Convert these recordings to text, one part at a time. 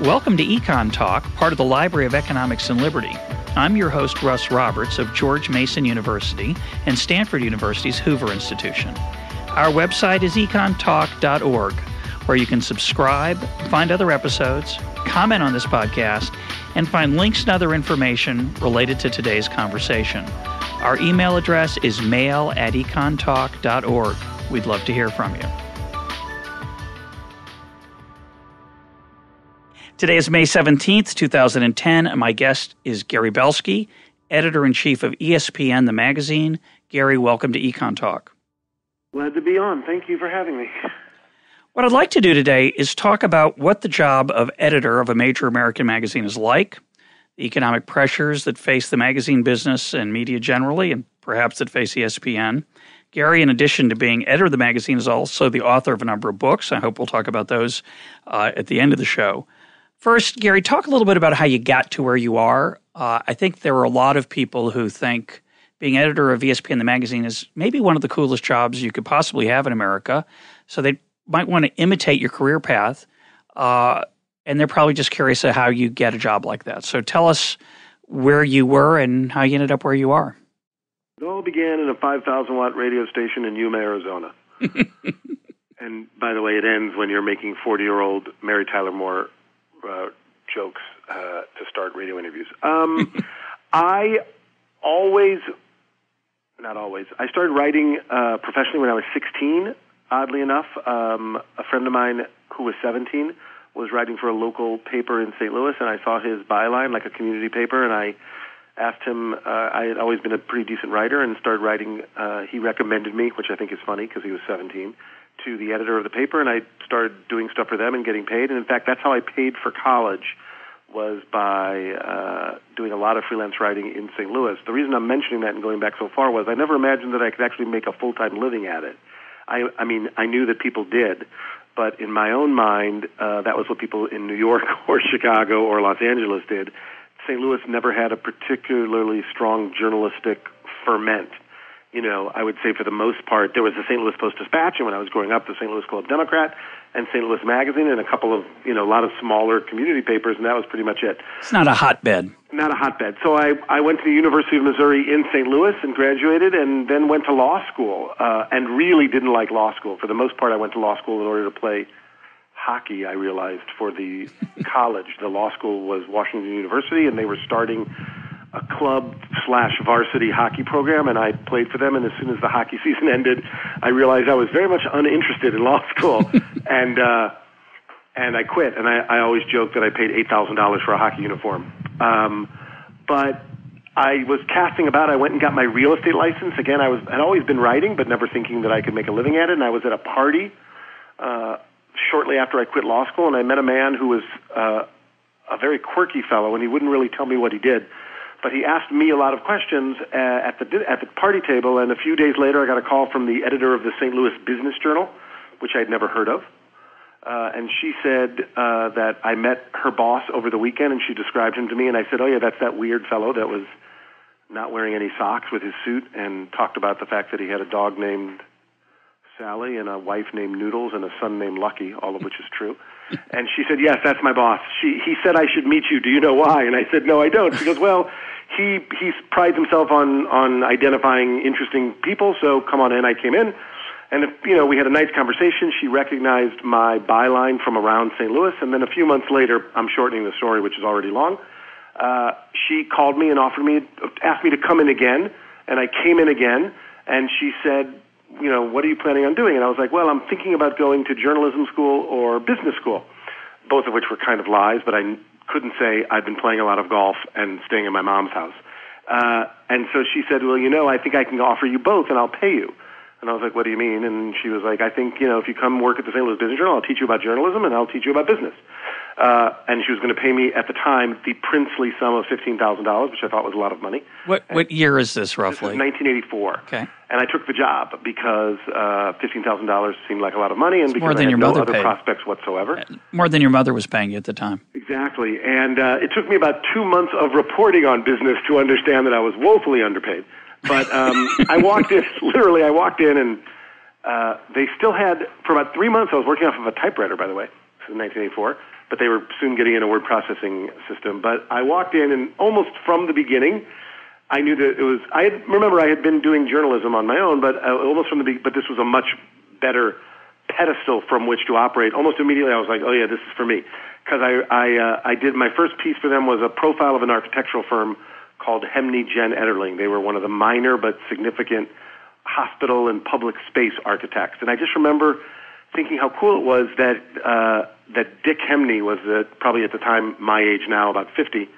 Welcome to EconTalk, part of the Library of Economics and Liberty. I'm your host, Russ Roberts of George Mason University and Stanford University's Hoover Institution. Our website is econtalk.org, where you can subscribe, find other episodes, comment on this podcast, and find links and other information related to today's conversation. Our email address is mail@econtalk.org. We'd love to hear from you. Today is May 17th, 2010, and my guest is Gary Belsky, editor-in-chief of ESPN, the magazine. Gary, welcome to EconTalk. Glad to be on. Thank you for having me. What I'd like to do today is talk about what the job of editor of a major American magazine is like, the economic pressures that face the magazine business and media generally, and perhaps that face ESPN. Gary, in addition to being editor of the magazine, is also the author of a number of books. I hope we'll talk about those at the end of the show. First, Gary, talk a little bit about how you got to where you are. I think there are a lot of people who think being editor of ESPN, the magazine, is maybe one of the coolest jobs you could possibly have in America. So they might want to imitate your career path, and they're probably just curious at how you get a job like that. So tell us where you were and how you ended up where you are. It all began in a 5,000-watt radio station in Yuma, Arizona. And by the way, it ends when you're making 40-year-old Mary Tyler Moore jokes to start radio interviews. I started writing professionally when I was 16, oddly enough. A friend of mine who was 17 was writing for a local paper in St. Louis, and I saw his byline, like a community paper, and I asked him, I had always been a pretty decent writer, and started writing. He recommended me, which I think is funny because he was 17, to the editor of the paper, and I started doing stuff for them and getting paid. And in fact, that's how I paid for college, was by doing a lot of freelance writing in St. Louis. The reason I'm mentioning that and going back so far was I never imagined that I could actually make a full-time living at it. I mean, I knew that people did, but in my own mind, that was what people in New York or Chicago or Los Angeles did. St. Louis never had a particularly strong journalistic ferment. You know, I would say for the most part, there was the St. Louis Post-Dispatch, and when I was growing up, the St. Louis Globe Democrat, and St. Louis Magazine, and a couple of, a lot of smaller community papers, and that was pretty much it. It's not a hotbed. Not a hotbed. So I went to the University of Missouri in St. Louis and graduated, and then went to law school, and really didn't like law school. For the most part, I went to law school in order to play hockey, I realized, for the college. The law school was Washington University, and they were starting a club/varsity hockey program, and I played for them. And as soon as the hockey season ended, I realized I was very much uninterested in law school, and I quit. And I always joke that I paid $8,000 for a hockey uniform. But I was casting about. I went and got my real estate license. Again, had always been writing, but never thinking that I could make a living at it. And I was at a party shortly after I quit law school, and I met a man who was a very quirky fellow, and he wouldn't really tell me what he did. But he asked me a lot of questions at the party table, and a few days later I got a call from the editor of the St. Louis Business Journal, which I'd never heard of. And she said that I met her boss over the weekend, and she described him to me, and I said, oh, yeah, that's that weird fellow that was not wearing any socks with his suit, and talked about the fact that he had a dog named Sally and a wife named Noodles and a son named Lucky, all of which is true. And she said, yes, that's my boss. He said I should meet you. Do you know why? And I said, no, I don't. She goes, well, he prides himself on identifying interesting people, so come on in. I came in, and we had a nice conversation. She recognized my byline from around St. Louis, and then a few months later, I'm shortening the story, which is already long, she called me and asked me to come in again, and I came in again, and she said, what are you planning on doing? And I was like, well, I'm thinking about going to journalism school or business school, both of which were kind of lies, but I couldn't say I'd been playing a lot of golf and staying in my mom's house. And so she said, well, I think I can offer you both, and I'll pay you. And I was like, what do you mean? And she was like, I think, if you come work at the St. Louis Business Journal, I'll teach you about journalism, and I'll teach you about business. And she was going to pay me, at the time, the princely sum of $15,000, which I thought was a lot of money. What year is this, roughly? This is 1984. Okay. And I took the job because $15,000 seemed like a lot of money, and because more than I had your no mother other paid. Prospects whatsoever. More than your mother was paying you at the time. Exactly. And it took me about 2 months of reporting on business to understand that I was woefully underpaid. But I walked in, and they still had, for about 3 months, I was working off of a typewriter, by the way. This is 1984. but they were soon getting in a word processing system. But I walked in, and almost from the beginning, I knew that it was. I had been doing journalism on my own, but almost from the beginning. But this was a much better pedestal from which to operate. Almost immediately, I was like, "Oh yeah, this is for me," because I did my first piece for them was a profile of an architectural firm called Hemney Gen Ederling. They were one of the minor but significant hospital and public space architects, and I just remember thinking how cool it was that Dick Hemney was probably at the time my age now, about 50.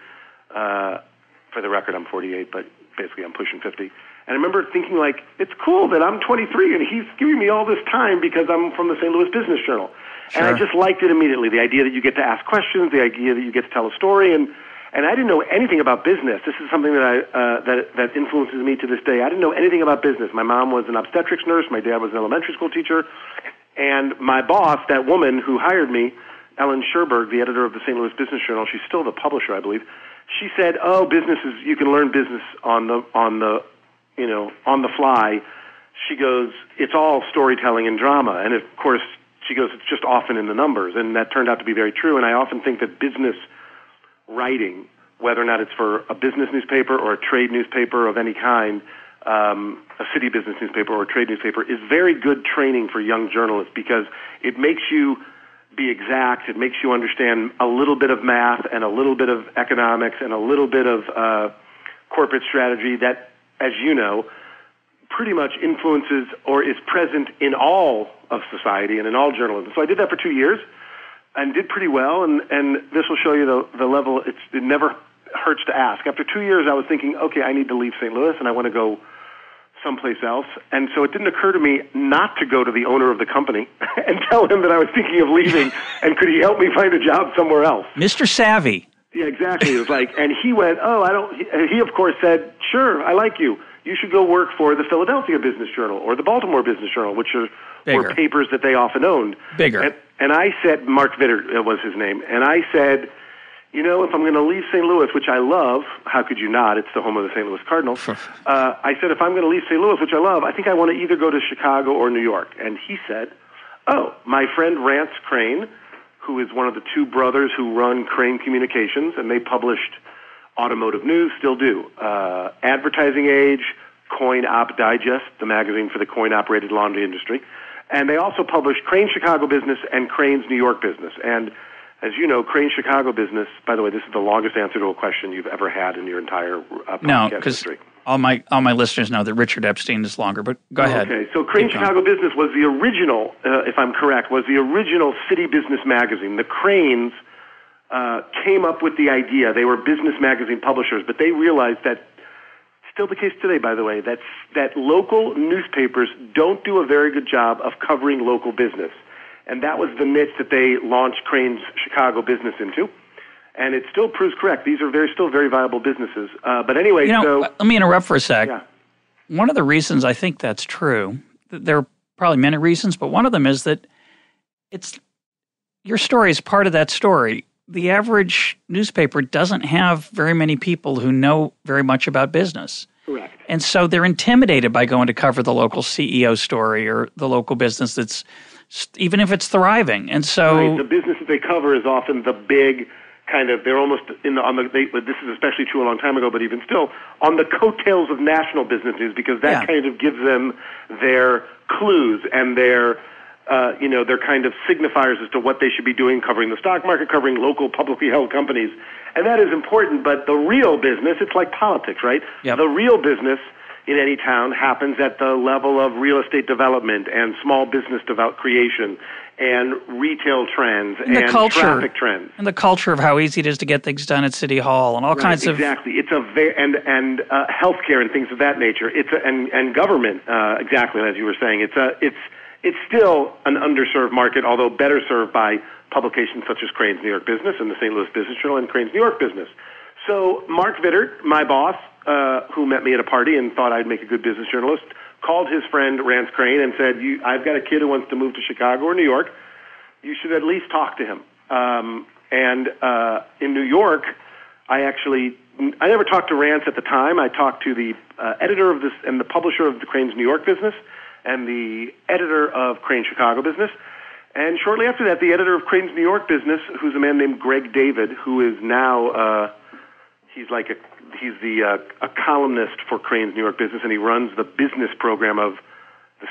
For the record, I'm 48, but basically I'm pushing 50. And I remember thinking, like, it's cool that I'm 23 and he's giving me all this time because I'm from the St. Louis Business Journal. Sure. And I just liked it immediately, the idea that you get to ask questions, the idea that you get to tell a story. And I didn't know anything about business. This is something that that influences me to this day. I didn't know anything about business. My mom was an obstetrics nurse. My dad was an elementary school teacher. And my boss, that woman who hired me, Ellen Sherberg, the editor of the St. Louis Business Journal, she's still the publisher, I believe. She said, "Oh, business is, you can learn business on the fly." She goes, "It's all storytelling and drama." And of course, she goes, "It's just often in the numbers." And that turned out to be very true. And I often think that business writing, whether or not it's for a business newspaper or a trade newspaper of any kind, a city business newspaper or a trade newspaper, is very good training for young journalists because it makes you be exact. It makes you understand a little bit of math and a little bit of economics and a little bit of corporate strategy that, as you know, pretty much influences or is present in all of society and in all journalism. So I did that for 2 years and did pretty well, and this will show you the level. It never hurts to ask. After 2 years, I was thinking, okay, I need to leave St. Louis and I want to go someplace else. And so it didn't occur to me not to go to the owner of the company and tell him that I was thinking of leaving and could he help me find a job somewhere else. Mr. Savvy. Yeah, exactly. It was like, and he went, he of course said, "Sure, I like you. You should go work for the Philadelphia Business Journal or the Baltimore Business Journal," which were papers that they often owned. Bigger. And I said, Mark Vitter was his name, and I said, if I'm going to leave St. Louis, which I love, how could you not? It's the home of the St. Louis Cardinals. I said, if I'm going to leave St. Louis, which I love, I think I want to either go to Chicago or New York. And he said, my friend Rance Crane, who is one of the two brothers who run Crane Communications, and they published automotive news, still do, Advertising Age, Coin Op Digest, the magazine for the coin-operated laundry industry. And they also published Crane Chicago Business and Crane's New York Business. And as you know, Crane Chicago Business, by the way, this is the longest answer to a question you've ever had in your entire podcast history. All my listeners know that Richard Epstein is longer, but go ahead. Okay, so Crane Chicago Business was the original, if I'm correct, was the original city business magazine. The Cranes came up with the idea. They were business magazine publishers, but they realized that, still the case today, by the way, that local newspapers don't do a very good job of covering local business. And that was the niche that they launched Crane's Chicago Business into. And it still proves correct. These are still very viable businesses. But anyway, let me interrupt for a sec. Yeah. One of the reasons I think that's true, there are probably many reasons, but one of them is that your story is part of that story. The average newspaper doesn't have very many people who know very much about business. Correct. And so they're intimidated by going to cover the local CEO story or the local business that's, even if it's thriving. And so right. The business that they cover is often the big kind of, they're almost this is especially true a long time ago, but even still, on the coattails of national business news, because that kind of gives them their clues and their kind of signifiers as to what they should be doing, covering the stock market, covering local publicly held companies. And that is important, but the real business, it's like politics, right? Yep. The real business in any town happens at the level of real estate development and small business creation and retail trends and traffic trends. And the culture of how easy it is to get things done at City Hall and all kinds of... Exactly. It's and healthcare and things of that nature. And government, exactly as you were saying. It's still an underserved market, although better served by publications such as Crane's New York Business and the St. Louis Business Journal and Crane's New York Business. So Mark Vitter, my boss, who met me at a party and thought I'd make a good business journalist, called his friend Rance Crane and said, I've got a kid who wants to move to Chicago or New York. You should at least talk to him. And in New York, I never talked to Rance at the time. I talked to the editor of this and the publisher of the Crane's New York Business and the editor of Crane Chicago Business. And shortly after that, the editor of Crane's New York business, who's a man named Greg David, who is now he's a columnist for Crane's New York business, and he runs the business program of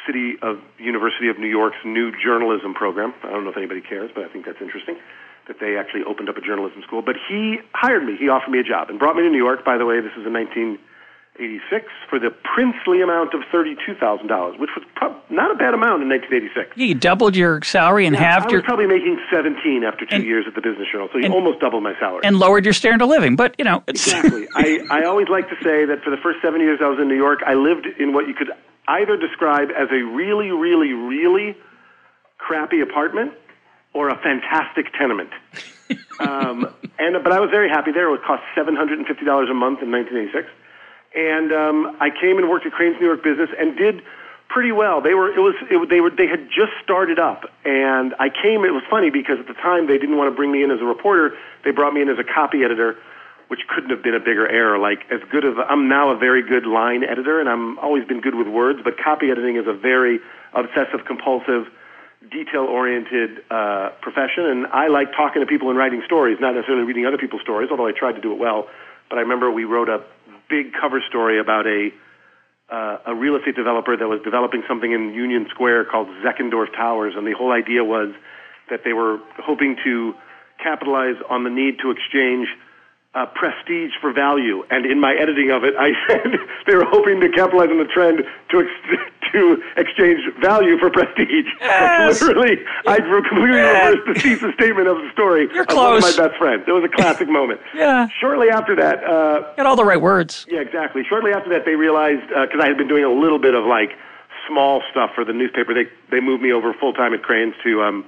the University of New York's new journalism program. I don't know if anybody cares, but I think that's interesting that they actually opened up a journalism school. But he hired me. He offered me a job and brought me to New York. By the way, this is in 1986 for the princely amount of $32,000, which was not a bad amount in 1986. You doubled your salary and halved your... I was probably making 17 after 2 years at the Business Journal, so you almost doubled my salary. And lowered your standard of living, but, you know... It's exactly. I always like to say that for the first 7 years I was in New York, I lived in what you could either describe as a really, really, really crappy apartment or a fantastic tenement. But I was very happy there. It would cost $750 a month in 1986. And I came and worked at Crane's New York business and did pretty well. They had just started up, and I came. It was funny because at the time they didn't want to bring me in as a reporter. They brought me in as a copy editor, which couldn't have been a bigger error. Like I'm now a very good line editor, and I'm always been good with words. But copy editing is a very obsessive, compulsive, detail-oriented profession, and I like talking to people and writing stories, not necessarily reading other people's stories. Although I tried to do it well. But I remember we wrote a big cover story about a real estate developer that was developing something in Union Square called Zeckendorf Towers, and the whole idea was that they were hoping to capitalize on the need to exchange prestige for value. And in my editing of it, I said they were hoping to capitalize on the trend to exchange value for prestige. Yes. Literally, I completely reversed the thesis statement of the story You're of close. one of my best friends. It was a classic moment. Yeah. Shortly after that... got all the right words. Yeah, exactly. Shortly after that, they realized, because I had been doing a little bit of, like, small stuff for the newspaper, they moved me over full-time at Crane's to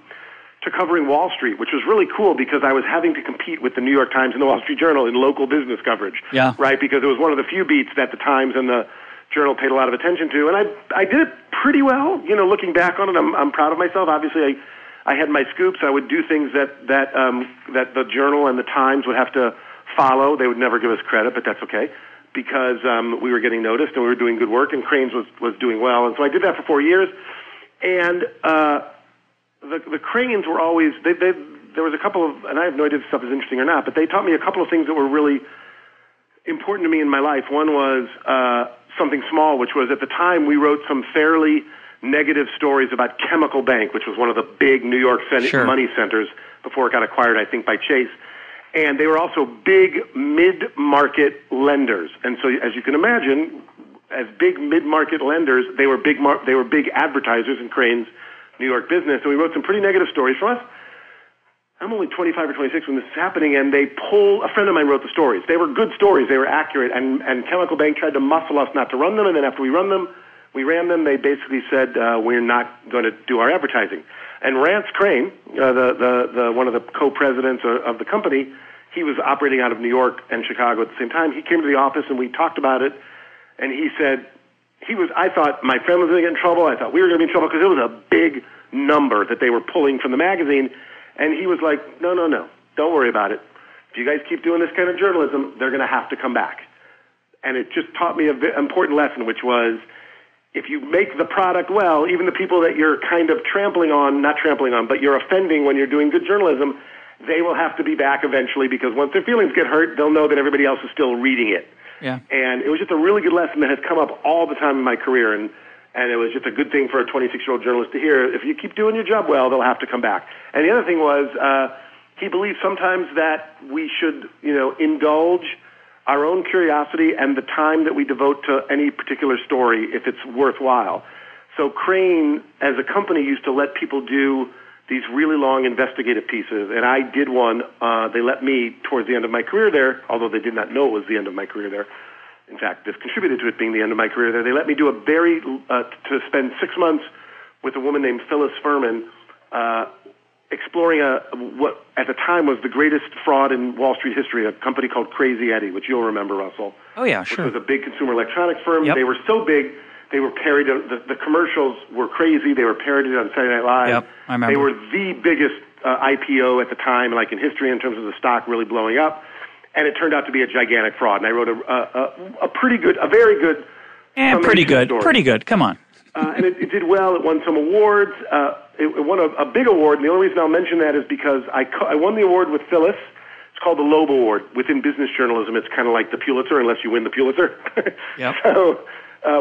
covering Wall Street, which was really cool because I was having to compete with the New York Times and the Wall Street Journal in local business coverage. Yeah. Right? Because it was one of the few beats that the Times and the Journal paid a lot of attention to. And I did it pretty well. You know, looking back on it, I'm proud of myself. Obviously, I had my scoops. I would do things that the Journal and the Times would have to follow. They would never give us credit, but that's okay because we were getting noticed and we were doing good work, and Crane's was doing well. And so I did that for 4 years. And the Cranes were always, there was a couple of, and I have no idea if this stuff is interesting or not, but they taught me a couple of things that were really important to me in my life. One was something small, which was at the time we wrote some fairly negative stories about Chemical Bank, which was one of the big New York money centers before it got acquired, I think, by Chase. And they were also big mid-market lenders. And so, as you can imagine, as big mid-market lenders, they were big advertisers in Crane's New York business. And we wrote some pretty negative stories for us. I'm only 25 or 26 when this is happening, and a friend of mine wrote the stories. They were good stories. They were accurate. And Chemical Bank tried to muscle us not to run them. And then after we ran them, they basically said, we're not going to do our advertising. And Rance Crane, the one of the co-presidents of the company, he was operating out of New York and Chicago at the same time. He came to the office and we talked about it. And he said, I thought my friend was going to get in trouble. I thought we were going to be in trouble because it was a big number that they were pulling from the magazine. And he was like, no, don't worry about it. If you guys keep doing this kind of journalism, they're going to have to come back. And it just taught me an important lesson, which was if you make the product well, even the people that you're kind of not trampling on, but you're offending when you're doing good journalism, they will have to be back eventually because once their feelings get hurt, they'll know that everybody else is still reading it. Yeah. And it was just a really good lesson that has come up all the time in my career, and it was just a good thing for a 26-year-old journalist to hear. If you keep doing your job well, they'll have to come back. And the other thing was he believed sometimes that we should, indulge our own curiosity and the time that we devote to any particular story if it's worthwhile. So Crane, as a company, used to let people do these really long investigative pieces, and I did one. They let me, towards the end of my career there, although they did not know it was the end of my career there. In fact, this contributed to it being the end of my career there. They let me do to spend 6 months with a woman named Phyllis Furman, exploring what at the time was the greatest fraud in Wall Street history, a company called Crazy Eddie, which you'll remember, Russell. Oh, yeah, sure. Which was a big consumer electronics firm. Yep. They were so big, they were parodied. The commercials were crazy. They were parodied on Saturday Night Live. Yep, I remember. They were the biggest IPO at the time, like in history, in terms of the stock really blowing up. And it turned out to be a gigantic fraud. And I wrote a very good. Pretty good. Story. Pretty good. Come on. And it did well. It won some awards. it won a big award, and the only reason I'll mention that is because I won the award with Phyllis. It's called the Loeb Award. Within business journalism, it's kind of like the Pulitzer, unless you win the Pulitzer. Yep. So,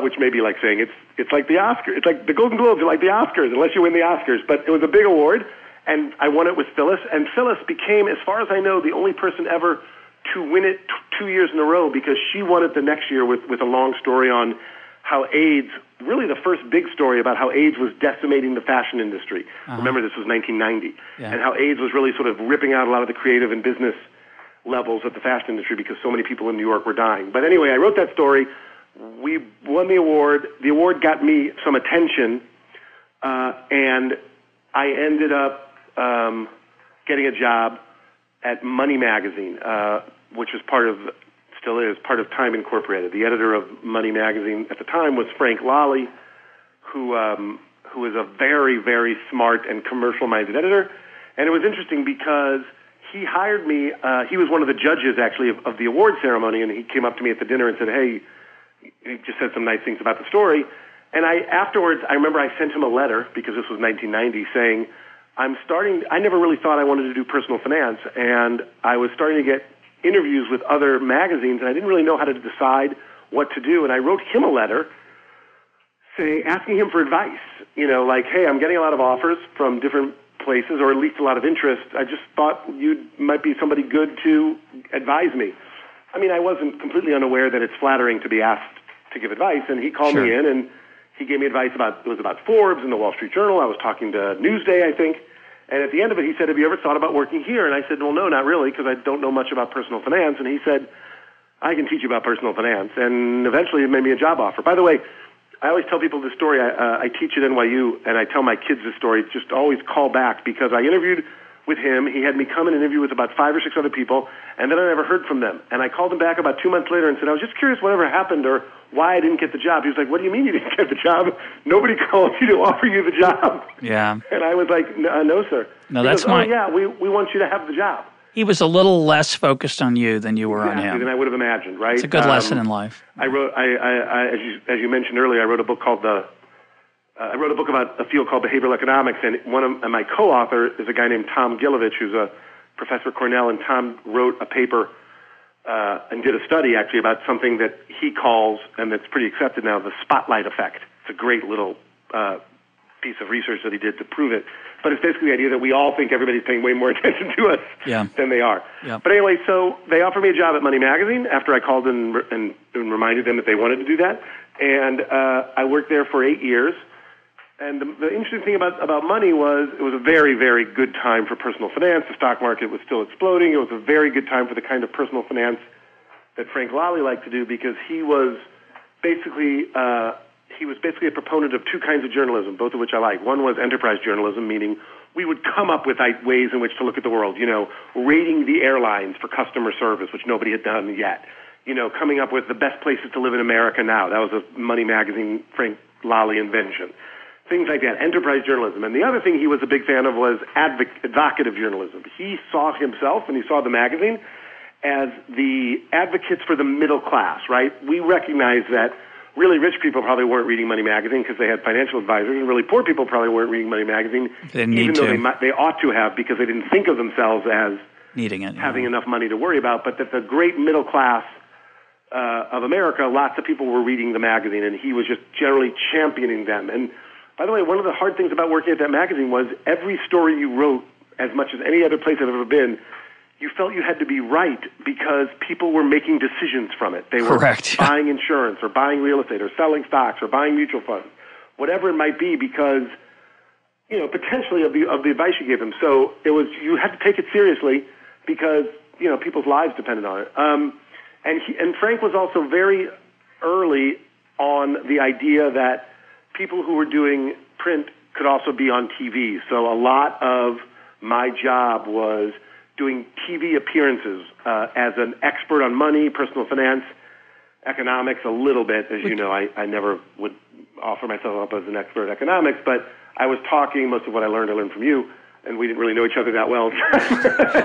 which may be like saying it's like the Oscars. It's like the Golden Globes are like the Oscars, unless you win the Oscars. But it was a big award, and I won it with Phyllis. And Phyllis became, as far as I know, the only person ever to win it 2 years in a row, because she won it the next year with a long story on how AIDS, really the first big story about how AIDS was decimating the fashion industry. Remember, this was 1990, and how AIDS was really sort of ripping out a lot of the creative and business levels of the fashion industry because so many people in New York were dying. But anyway, I wrote that story. We won the award. The award got me some attention, and I ended up getting a job at Money Magazine, which was still is part of Time Incorporated. The editor of Money Magazine at the time was Frank Lally, who was a very, very smart and commercial-minded editor. And it was interesting because he hired me. He was one of the judges, actually, of the award ceremony, and he came up to me at the dinner and said, hey, he just said some nice things about the story. And afterwards, I remember I sent him a letter, because this was 1990, saying, I never really thought I wanted to do personal finance, and I was starting to get interviews with other magazines, and I didn't really know how to decide what to do. And I wrote him a letter asking him for advice, like, hey, I'm getting a lot of offers from different places, or at least a lot of interest. I just thought you might be somebody good to advise me. I mean, I wasn't completely unaware that it's flattering to be asked to give advice, and he called me in, and he gave me advice it was about Forbes and the Wall Street Journal. I was talking to Newsday, I think. And at the end of it, he said, have you ever thought about working here? And I said, well, no, not really, because I don't know much about personal finance. And he said, I can teach you about personal finance. And eventually it made me a job offer. By the way, I always tell people this story. I teach at NYU, and I tell my kids this story. Just always call back, because I interviewed with him. He had me come and interview with about 5 or 6 other people, and then I never heard from them. And I called him back about 2 months later and said, I was just curious whatever happened or why I didn't get the job. He was like, what do you mean you didn't get the job? Nobody called you to offer you the job. Yeah. And I was like, no, sir. No, he that's goes, my... Oh, yeah, we want you to have the job. He was a little less focused on you than you were on him. Than I would have imagined, right? It's a good lesson in life. I wrote, as you mentioned earlier, I wrote a book called I wrote a book about a field called behavioral economics, and my co-author is a guy named Tom Gilovich, who's a professor at Cornell, and Tom wrote a paper and did a study, actually, about something that he calls, and that's pretty accepted now, the spotlight effect. It's a great little piece of research that he did to prove it. But it's basically the idea that we all think everybody's paying way more attention to us than they are. Yeah. But anyway, so they offered me a job at Money Magazine after I called and reminded them that they wanted to do that. And I worked there for 8 years. And the interesting thing about Money was it was a very, very good time for personal finance. The stock market was still exploding. It was a very good time for the kind of personal finance that Frank Lally liked to do, because he was basically a proponent of two kinds of journalism, both of which I like. One was enterprise journalism, meaning we would come up with ways in which to look at the world, rating the airlines for customer service, which nobody had done yet, coming up with the best places to live in America now. That was a Money Magazine Frank Lally invention. Things like that, enterprise journalism. And the other thing he was a big fan of was advocative journalism. He saw himself, and he saw the magazine, as the advocates for the middle class, right? We recognize that really rich people probably weren't reading Money Magazine because they had financial advisors, and really poor people probably weren't reading Money Magazine, even though they ought to have, because they didn't think of themselves as needing it, having enough money to worry about. But that the great middle class of America, lots of people were reading the magazine, and he was just generally championing them. And by the way, one of the hard things about working at that magazine was every story you wrote, as much as any other place I've ever been, you felt you had to be right because people were making decisions from it. They were buying insurance or buying real estate or selling stocks or buying mutual funds, whatever it might be, because, potentially of the advice you gave them. So you had to take it seriously because, people's lives depended on it. And Frank was also very early on the idea that people who were doing print could also be on TV. So a lot of my job was doing TV appearances as an expert on money, personal finance, economics, a little bit. As you know, I never would offer myself up as an expert in economics, but I was talking. Most of what I learned from you, and we didn't really know each other that well.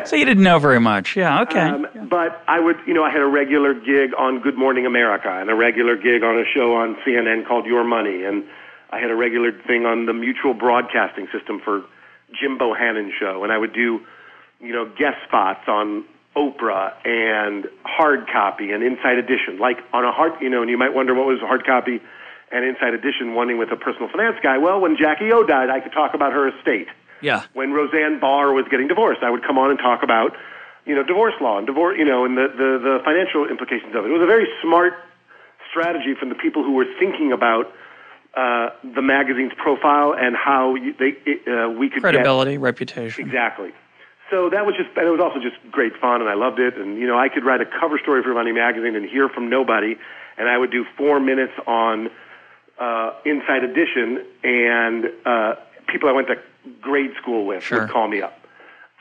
So you didn't know very much. Yeah, okay. But I would, I had a regular gig on Good Morning America and a regular gig on a show on CNN called Your Money. And I had a regular thing on the Mutual Broadcasting System for Jim Bohannon's show, and I would do, guest spots on Oprah and Hard Copy and Inside Edition. Like on a hard, and you might wonder what was Hard Copy and Inside Edition, one with a personal finance guy. Well, when Jackie O died, I could talk about her estate. Yeah. When Roseanne Barr was getting divorced, I would come on and talk about, divorce law and divorce, and the financial implications of it. It was a very smart strategy from the people who were thinking about the magazine's profile and how we could credibility, reputation. Exactly. So that was and it was also just great fun, and I loved it. And I could write a cover story for Money Magazine and hear from nobody, and I would do 4 minutes on Inside Edition, and people I went to grade school with would call me up.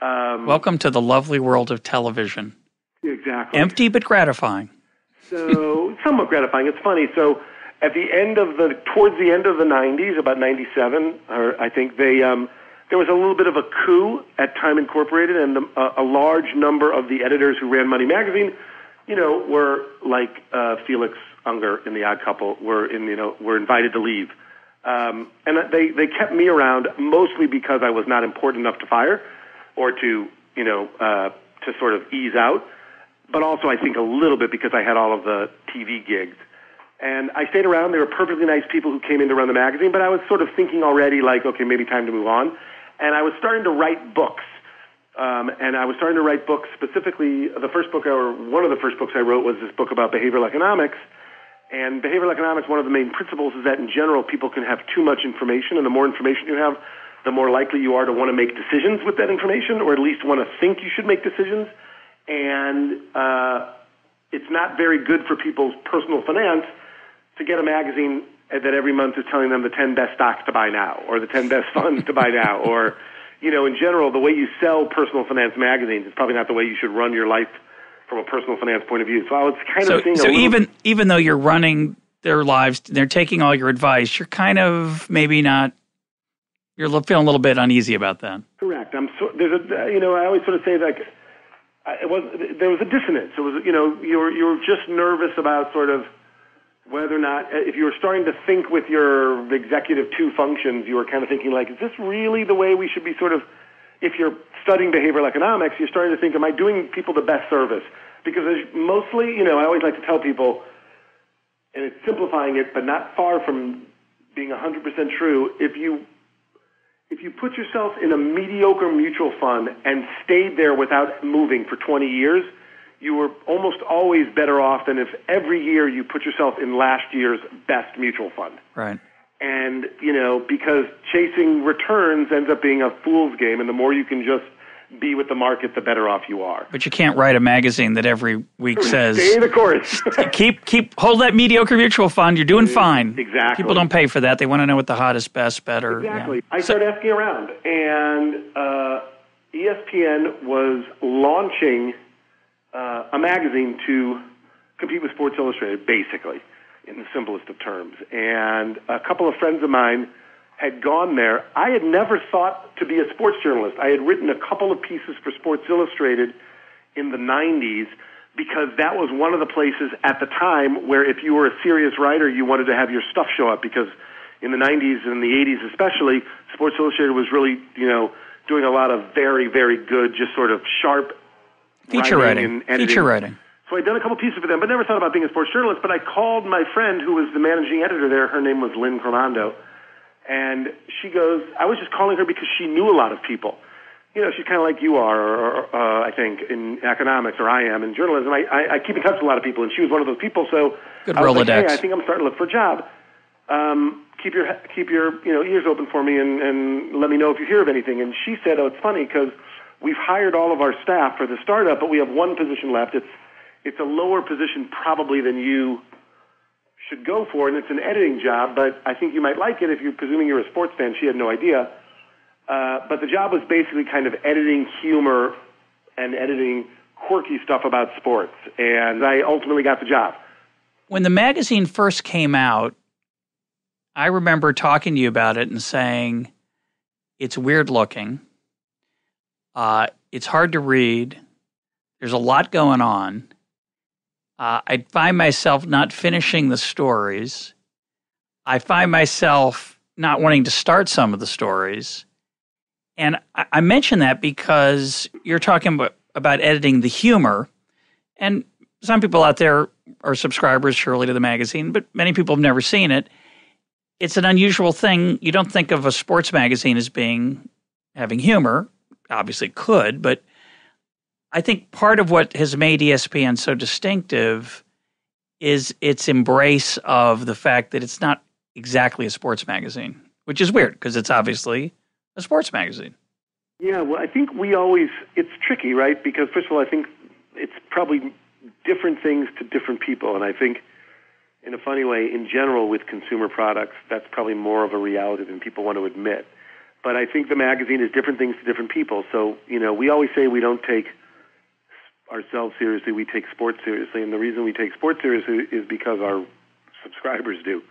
Welcome to the lovely world of television. Exactly. Empty but gratifying. So somewhat gratifying. It's funny. So at the end towards the end of the 90s, about 97, or I think there was a little bit of a coup at Time Incorporated, and a large number of the editors who ran Money Magazine, were like Felix Unger in The Odd Couple, were invited to leave, and they kept me around mostly because I was not important enough to fire, or to sort of ease out, but also I think a little bit because I had all of the TV gigs. And I stayed around. They were perfectly nice people who came in to run the magazine, but I was sort of thinking already, like, okay, maybe time to move on. And I was starting to write books. And I was starting to write books, specifically one of the first books I wrote was this book about behavioral economics. And behavioral economics, one of the main principles is that in general, people can have too much information, and the more information you have, the more likely you are to want to make decisions with that information, or at least want to think you should make decisions. And it's not very good for people's personal finance to get a magazine that every month is telling them the 10 best stocks to buy now, or the 10 best funds to buy now, or, in general, the way you sell personal finance magazines is probably not the way you should run your life from a personal finance point of view. So I was kind of seeing even though you're running their lives, they're taking all your advice, you're kind of maybe not, you're feeling a little bit uneasy about that. Correct. I always sort of say that there was a dissonance. It was, you're just nervous about sort of whether or not, if you were starting to think with your executive two functions, you were kind of thinking like, is this really the way we should be sort of, if you're studying behavioral economics, you're starting to think, am I doing people the best service? Because mostly, I always like to tell people, and it's simplifying it, but not far from being 100% true, if you put yourself in a mediocre mutual fund and stayed there without moving for 20 years, you were almost always better off than if every year you put yourself in last year's best mutual fund. Right. And, because chasing returns ends up being a fool's game, and the more you can just be with the market, the better off you are. But you can't write a magazine that every week says, stay the course. hold that mediocre mutual fund, you're doing fine. Exactly. People don't pay for that. They want to know what the hottest, best, better. Exactly. Yeah. I started asking around, and ESPN was launching a magazine to compete with Sports Illustrated, basically, in the simplest of terms. And a couple of friends of mine had gone there. I had never thought to be a sports journalist. I had written a couple of pieces for Sports Illustrated in the 90s because that was one of the places at the time where if you were a serious writer, you wanted to have your stuff show up, because in the 90s and the 80s especially, Sports Illustrated was really, doing a lot of very, very good, just sort of sharp feature writing. So I'd done a couple pieces for them, but never thought about being a sports journalist. But I called my friend who was the managing editor there. Her name was Lynn Cromando. And she goes, I was just calling her because she knew a lot of people. She's kind of like you are, or I think, in economics, or I am in journalism. I keep in touch with a lot of people, and she was one of those people. So good I was Rolodex. like, hey, I think I'm starting to look for a job. Keep your ears open for me, and let me know if you hear of anything. And she said, oh, it's funny because we've hired all of our staff for the startup, but we have one position left. It's a lower position probably than you should go for, and it's an editing job, but I think you might like it if you're presuming you're a sports fan. She had no idea. But the job was basically kind of editing humor and editing quirky stuff about sports, and I ultimately got the job. When the magazine first came out, I remember talking to you about it and saying, it's weird looking. It's hard to read. There's a lot going on. I'd find myself not finishing the stories. I find myself not wanting to start some of the stories. And I mention that because you're talking about editing the humor. And some people out there are subscribers, surely, to the magazine, but many people have never seen it. It's an unusual thing. You don't think of a sports magazine as having humor. Obviously it could, but I think part of what has made ESPN so distinctive is its embrace of the fact that it's not exactly a sports magazine, which is weird because it's obviously a sports magazine. Yeah, well, I think it's tricky, right? Because first of all, I think it's probably different things to different people. And I think in a funny way, in general, with consumer products, that's probably more of a reality than people want to admit. But I think the magazine is different things to different people. So, we always say we don't take ourselves seriously, we take sports seriously. And the reason we take sports seriously is because our subscribers do.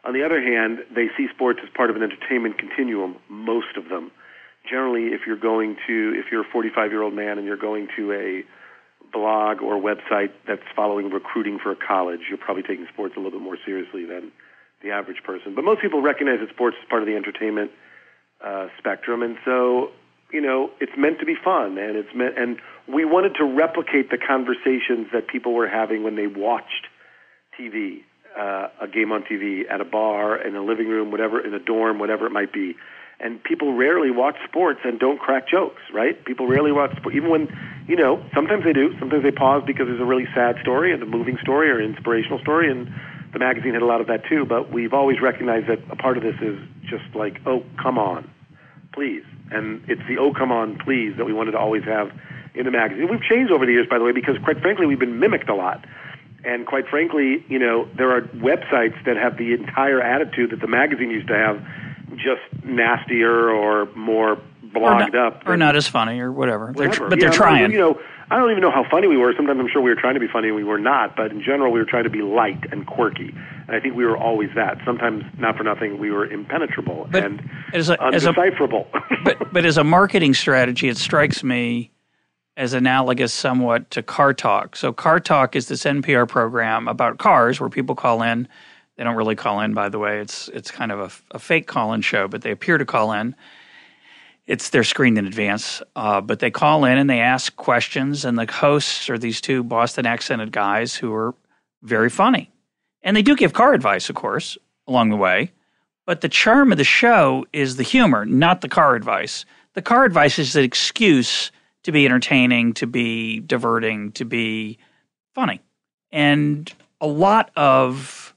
On the other hand, they see sports as part of an entertainment continuum, most of them. Generally, if you're a 45-year-old man and you're going to a blog or website that's following recruiting for a college, you're probably taking sports a little bit more seriously than the average person. But most people recognize that sports is part of the entertainment spectrum, and so it's meant to be fun, and we wanted to replicate the conversations that people were having when they watched TV, a game on TV at a bar, in a living room, whatever, in a dorm, whatever it might be. And people rarely watch sports and don't crack jokes, right? People rarely watch sports, even when, sometimes they do. Sometimes they pause because there's a really sad story and a moving story or an inspirational story, and the magazine had a lot of that too. But we've always recognized that a part of this is just like, oh, come on, please. And it's the oh, come on, please that we wanted to always have in the magazine. We've changed over the years, by the way, because quite frankly, we've been mimicked a lot. And quite frankly, there are websites that have the entire attitude that the magazine used to have, just nastier or more blogged up. Or not as funny or whatever. But they're trying. I don't even know how funny we were. Sometimes I'm sure we were trying to be funny and we were not. But in general, we were trying to be light and quirky. And I think we were always that. Sometimes, not for nothing, we were impenetrable and undecipherable. But as a marketing strategy, it strikes me as analogous somewhat to Car Talk. So Car Talk is this NPR program about cars where people call in. They don't really call in, by the way. It's kind of a fake call-in show, but they appear to call in. They're screened in advance, but they call in and they ask questions, and the hosts are these two Boston accented guys who are very funny. And they do give car advice, of course, along the way. But the charm of the show is the humor, not the car advice. The car advice is an excuse to be entertaining, to be diverting, to be funny. And a lot of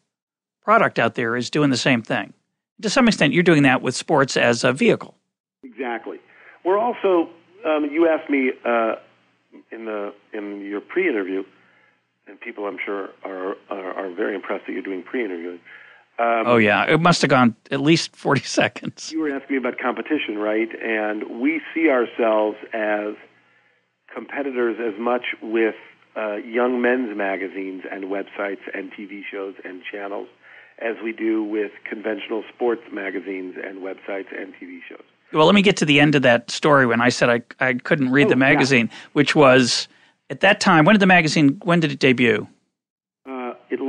product out there is doing the same thing. To some extent, you're doing that with sports as a vehicle. Exactly. We're also, you asked me in your pre-interview, and people I'm sure are very impressed that you're doing pre-interviewing. Oh yeah, it must have gone at least 40 seconds. You were asking me about competition, right? And we see ourselves as competitors as much with young men's magazines and websites and TV shows and channels as we do with conventional sports magazines and websites and TV shows. Well, let me get to the end of that story when I said I couldn't read the magazine, which was at that time. When did it debut? It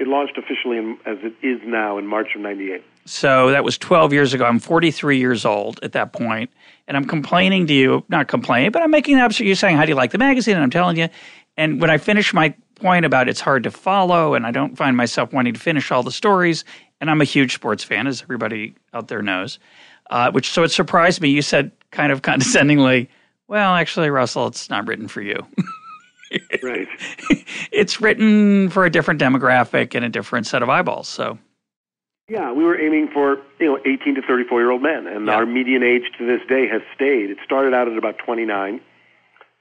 launched officially as it is now in March of '98. So that was 12 years ago. I'm 43 years old at that point, and I'm complaining to you, not complaining, but I'm making an observation. You're saying, how do you like the magazine? And I'm telling you, and when I finish my point about it's hard to follow and I don't find myself wanting to finish all the stories, and I'm a huge sports fan, as everybody out there knows, so it surprised me. You said kind of condescendingly, well, actually, Russell, it's not written for you. Right. It's written for a different demographic and a different set of eyeballs. So, yeah, we were aiming for 18 to 34-year-old men, and our median age to this day has stayed. It started out at about 29,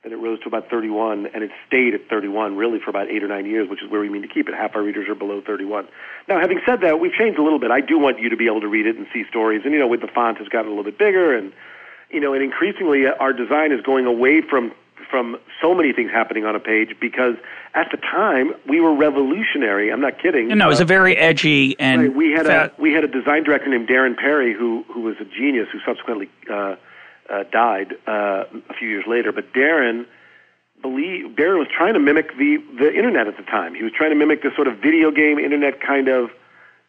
then it rose to about 31, and it stayed at 31 really for about 8 or 9 years, which is where we mean to keep it. Half our readers are below 31. Now, having said that, we've changed a little bit. I do want you to be able to read it and see stories, and with the font has gotten a little bit bigger, and and increasingly our design is going away from so many things happening on a page, because at the time we were revolutionary. I'm not kidding. No, it was a very edgy and right, we had a design director named Darren Perry who was a genius, who subsequently died a few years later. But Darren was trying to mimic the internet at the time. He was trying to mimic this sort of video game internet kind of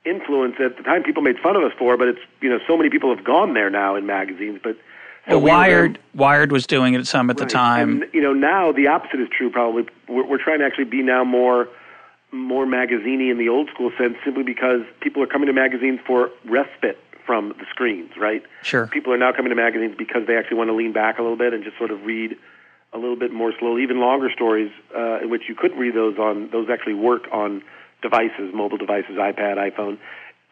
influence at the time people made fun of us for, but it's, so many people have gone there now in magazines. But so Wired was doing it some at the time. And, now the opposite is true probably. We're trying to actually be now more magazine-y in the old school sense, simply because people are coming to magazines for respite from the screens, right? Sure. People are now coming to magazines because they actually want to lean back a little bit and just sort of read a little bit more slowly. Even longer stories, in which you couldn't read those actually work on devices, mobile devices, iPad, iPhone.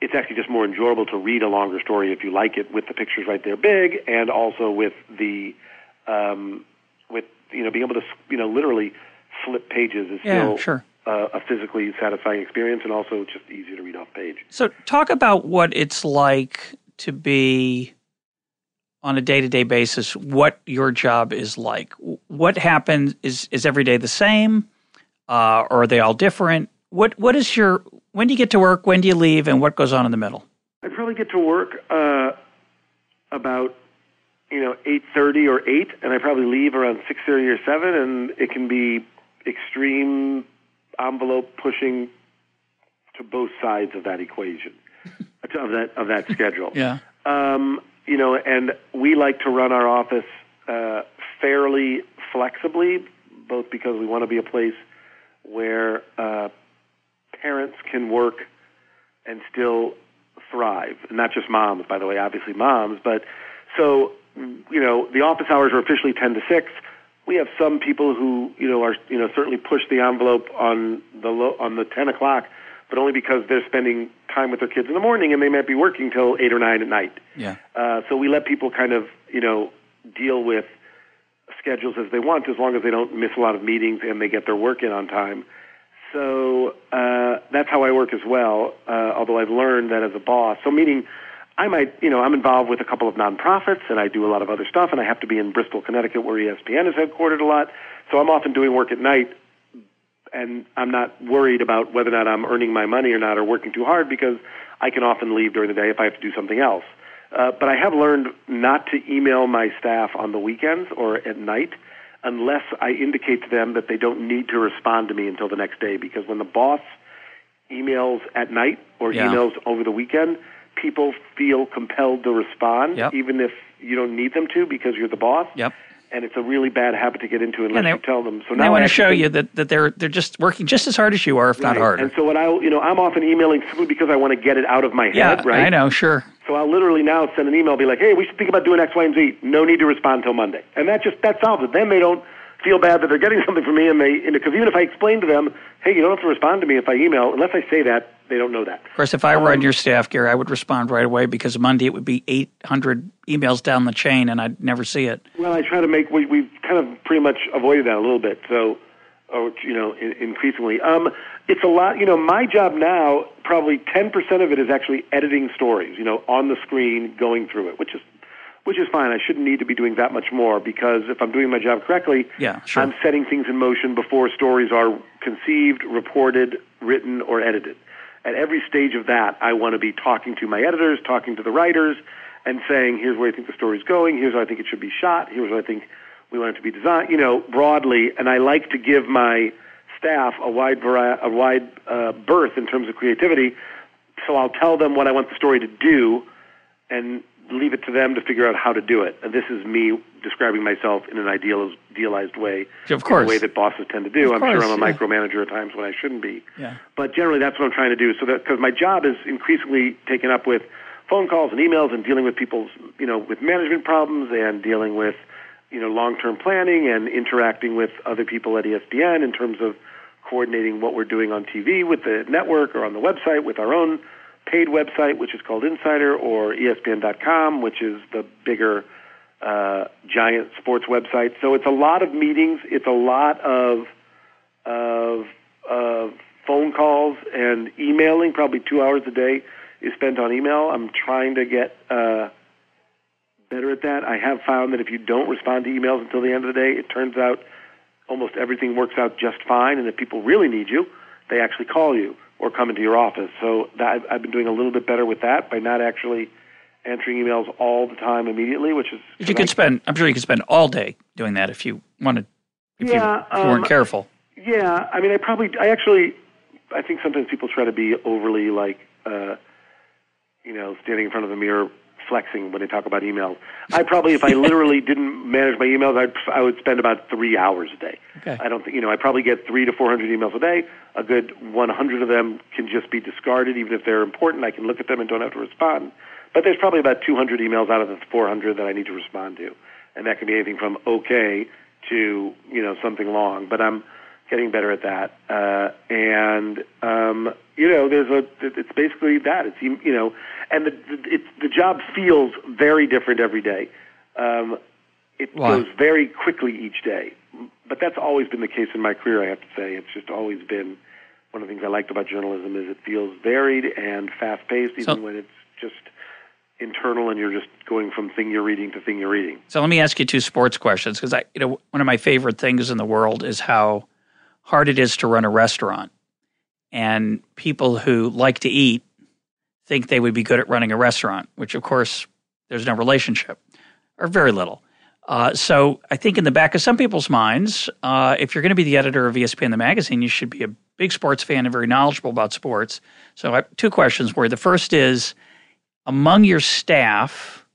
It's actually just more enjoyable to read a longer story if you like it, with the pictures right there big, and also with the being able to literally flip pages is still a physically satisfying experience, and also just easier to read off page. So talk about what it's like to be on a day-to-day basis, what your job is like. What happens? Is every day the same? Or are they all different? What is when do you get to work, when do you leave, and what goes on in the middle? I probably get to work about 8:30 or 8, and I probably leave around 6:30 or 7, and it can be extreme envelope pushing to both sides of that equation, of that schedule. Yeah. And we like to run our office fairly flexibly, both because we want to be a place where parents can work and still thrive. And not just moms, by the way, obviously moms. But so, the office hours are officially 10 to 6. We have some people who, are, certainly push the envelope on the 10 o'clock, but only because they're spending time with their kids in the morning and they might be working till 8 or 9 at night. Yeah. So we let people kind of, deal with schedules as they want, as long as they don't miss a lot of meetings and they get their work in on time. So that's how I work as well, although I've learned that as a boss. So meaning I'm involved with a couple of nonprofits, and I do a lot of other stuff, and I have to be in Bristol, Connecticut, where ESPN is headquartered a lot. So I'm often doing work at night, and I'm not worried about whether or not I'm earning my money or not, or working too hard, because I can often leave during the day if I have to do something else. But I have learned not to email my staff on the weekends or at night unless I indicate to them that they don't need to respond to me until the next day. Because when the boss emails at night or emails over the weekend, people feel compelled to respond, even if you don't need them to, because you're the boss. Yep. And it's a really bad habit to get into unless you tell them. So now they want to show you that they're just working just as hard as you are, if not harder. And so what I'm often emailing simply because I want to get it out of my head, right? I know, sure. So I'll literally now send an email, be like, hey, we should think about doing X, Y, and Z. No need to respond until Monday. And that solves it. Then they don't feel bad that they're getting something from me, because even if I explain to them, hey, you don't have to respond to me if I email, unless I say that, they don't know that. Of course, if I were on your staff, Gary, I would respond right away, because Monday it would be 800 emails down the chain, and I'd never see it. Well, I try to we've kind of pretty much avoided that a little bit, so, increasingly. It's a lot, my job now, probably 10% of it is actually editing stories, on the screen, going through it, which is fine. I shouldn't need to be doing that much more, because if I'm doing my job correctly, I'm setting things in motion before stories are conceived, reported, written, or edited. At every stage of that, I want to be talking to my editors, talking to the writers, and saying, here's where I think the story's going, here's how I think it should be shot, here's what I think we want it to be designed, broadly. And I like to give my staff a wide berth in terms of creativity, so I'll tell them what I want the story to do and leave it to them to figure out how to do it. And this is me describing myself in an idealized way, of course, in a way that bosses tend to do. I'm sure I'm a micromanager at times when I shouldn't be. Yeah. But generally that's what I'm trying to do, so that, because my job is increasingly taken up with phone calls and emails and dealing with people's, with management problems and dealing with, long-term planning and interacting with other people at ESPN in terms of coordinating what we're doing on TV with the network or on the website with our own paid website, which is called Insider, or ESPN.com, which is the bigger giant sports website. So it's a lot of meetings. It's a lot of phone calls and emailing. Probably 2 hours a day is spent on email. I'm trying to get better at that. I have found that if you don't respond to emails until the end of the day, it turns out almost everything works out just fine. And if people really need you, they actually call you or come into your office. So I've been doing a little bit better with that by not actually answering emails all the time immediately, which is... I'm sure you could spend all day doing that if you wanted, if you weren't careful. Yeah, I mean, I think sometimes people try to be overly, standing in front of the mirror flexing when they talk about emails. I probably, if I literally didn't manage my emails, I would spend about 3 hours a day. Okay. I don't think, I probably get 300 to 400 emails a day. A good 100 of them can just be discarded, even if they're important. I can look at them and don't have to respond. But there's probably about 200 emails out of the 400 that I need to respond to. And that can be anything from okay to, something long. But I'm getting better at that. It's basically that. It's, and the job feels very different every day. It goes very quickly each day. But that's always been the case in my career, I have to say. It's just always been one of the things I liked about journalism is it feels varied and fast-paced, even when it's just internal and you're just going from thing you're reading to thing you're reading. So let me ask you two sports questions, because one of my favorite things in the world is how hard it is to run a restaurant. And people who like to eat think they would be good at running a restaurant, which, of course, there's no relationship, or very little. So I think in the back of some people's minds, if you're going to be the editor of ESPN the magazine, you should be a big sports fan and very knowledgeable about sports. So I have two questions for you. The first is, among your staff,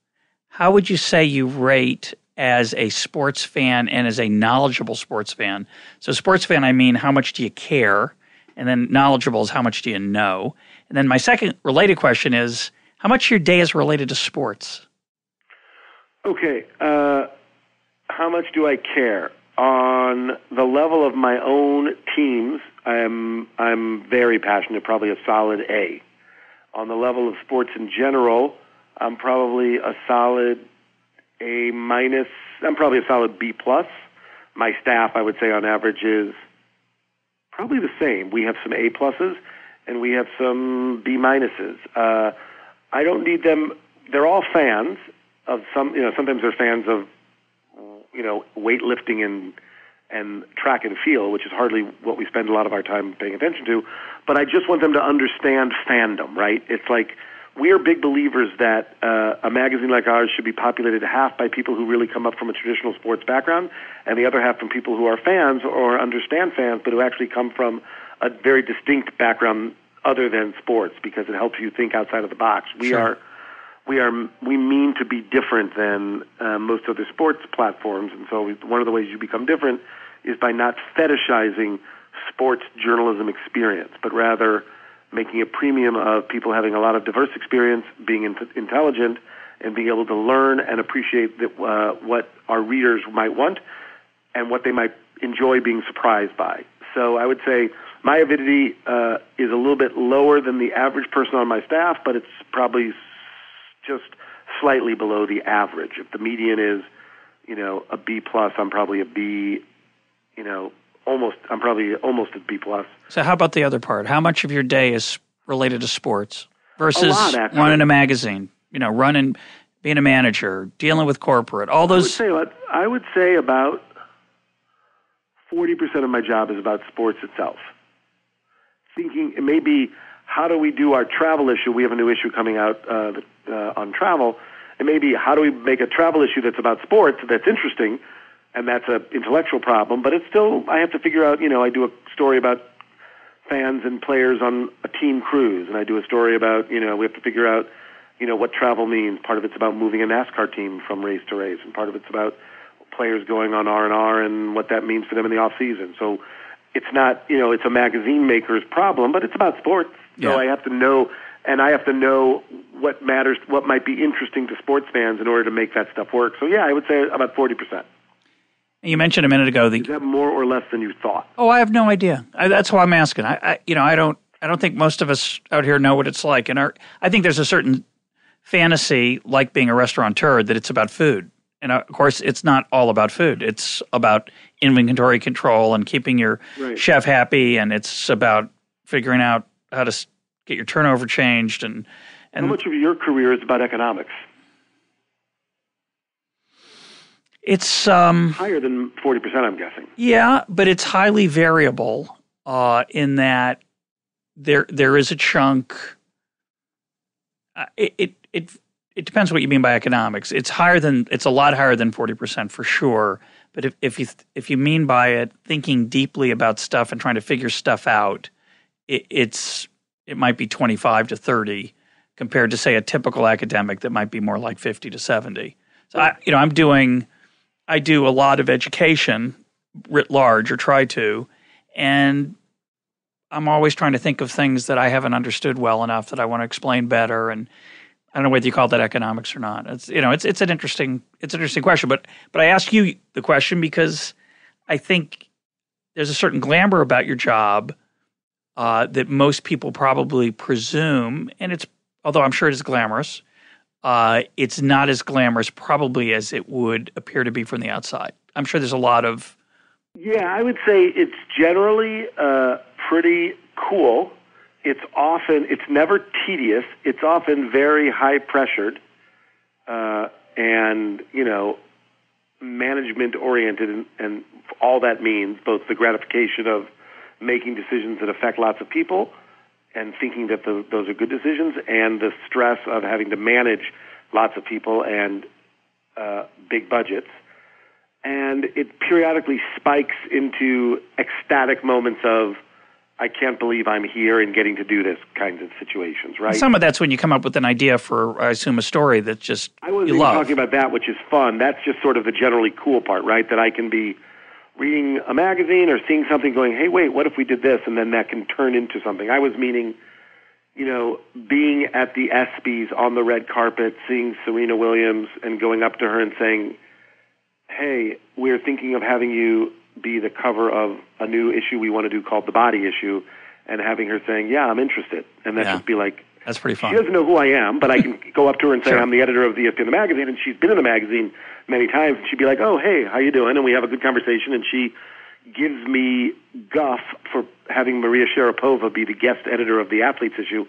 how would you say you rate as a sports fan and as a knowledgeable sports fan? So sports fan, I mean, how much do you care? And then knowledgeable is how much do you know? And then my second related question is, how much of your day is related to sports? Okay. How much do I care? On the level of my own teams, I'm very passionate, probably a solid A. On the level of sports in general, I'm probably a solid A minus. I'm probably a solid B plus. My staff, I would say, on average is probably the same. We have some A pluses and we have some B minuses. I don't need them. They're all fans of some. Sometimes they're fans of weightlifting and track and field, which is hardly what we spend a lot of our time paying attention to. But I just want them to understand fandom, right? It's like we are big believers that a magazine like ours should be populated half by people who really come up from a traditional sports background and the other half from people who are fans or understand fans, but who actually come from a very distinct background other than sports, because it helps you think outside of the box. We mean to be different than most other sports platforms, and so one of the ways you become different is by not fetishizing sports journalism experience, but rather making a premium of people having a lot of diverse experience, being intelligent, and being able to learn and appreciate what our readers might want and what they might enjoy being surprised by. So I would say my avidity is a little bit lower than the average person on my staff, but it's probably just slightly below the average. If the median is, a B plus, I'm probably a B, I'm probably almost a B plus. So how about the other part? How much of your day is related to sports versus running a magazine, running, being a manager, dealing with corporate, all those? I would say about 40% of my job is about sports itself. Thinking maybe, how do we do our travel issue? We have a new issue coming out on travel. And maybe how do we make a travel issue that's about sports, that's interesting, and that's an intellectual problem. But it's still, I have to figure out, I do a story about fans and players on a team cruise. And I do a story about, we have to figure out, what travel means. Part of it's about moving a NASCAR team from race to race. And part of it's about players going on R&R and what that means for them in the off season. So it's not, it's a magazine maker's problem, but it's about sports. So I have to know, and I have to know what matters, what might be interesting to sports fans in order to make that stuff work. So I would say about 40%. You mentioned a minute ago is that more or less than you thought? Oh, I have no idea. That's why I'm asking. I don't think most of us out here know what it's like. And I think there's a certain fantasy, like being a restaurateur, that it's about food. And of course, it's not all about food. It's about inventory control and keeping your chef happy, and it's about figuring out how to get your turnover changed. And how much of your career is about economics? It's higher than 40%, I'm guessing. Yeah, but it's highly variable in that there is a chunk. It depends what you mean by economics. It's a lot higher than 40% for sure. But if you mean by it thinking deeply about stuff and trying to figure stuff out, it's it might be 25 to 30 compared to, say, a typical academic that might be more like 50 to 70. So, I do a lot of education writ large, or try to, and I'm always trying to think of things that I haven't understood well enough that I want to explain better. And I don't know whether you call that economics or not. It's an interesting question. But I ask you the question because I think there's a certain glamour about your job that most people probably presume, and although I'm sure it is glamorous, it's not as glamorous probably as it would appear to be from the outside. I'm sure there's a lot of... Yeah, I would say it's generally pretty cool. It's never tedious. It's often very high pressured, and management oriented, and all that means both the gratification of making decisions that affect lots of people and thinking that those are good decisions, and the stress of having to manage lots of people and big budgets. And it periodically spikes into ecstatic moments of, I can't believe I'm here and getting to do this kinds of situations, right? Some of that's when you come up with an idea for, I assume, a story that just I wasn't even talking about that, which is fun. That's just sort of the generally cool part, right? That I can be reading a magazine or seeing something going, hey, wait, what if we did this? And then that can turn into something. I was meaning, being at the ESPYs on the red carpet, seeing Serena Williams and going up to her and saying, hey, we're thinking of having you be the cover of a new issue we want to do called The Body Issue, and having her saying, yeah, I'm interested. And that just be like, that's pretty fun. She doesn't know who I am, but I can go up to her and say, I'm the editor of the ESPN magazine, and she's been in the magazine many times, and she'd be like, oh, hey, how you doing? And we have a good conversation, and she gives me guff for having Maria Sharapova be the guest editor of the Athletes issue,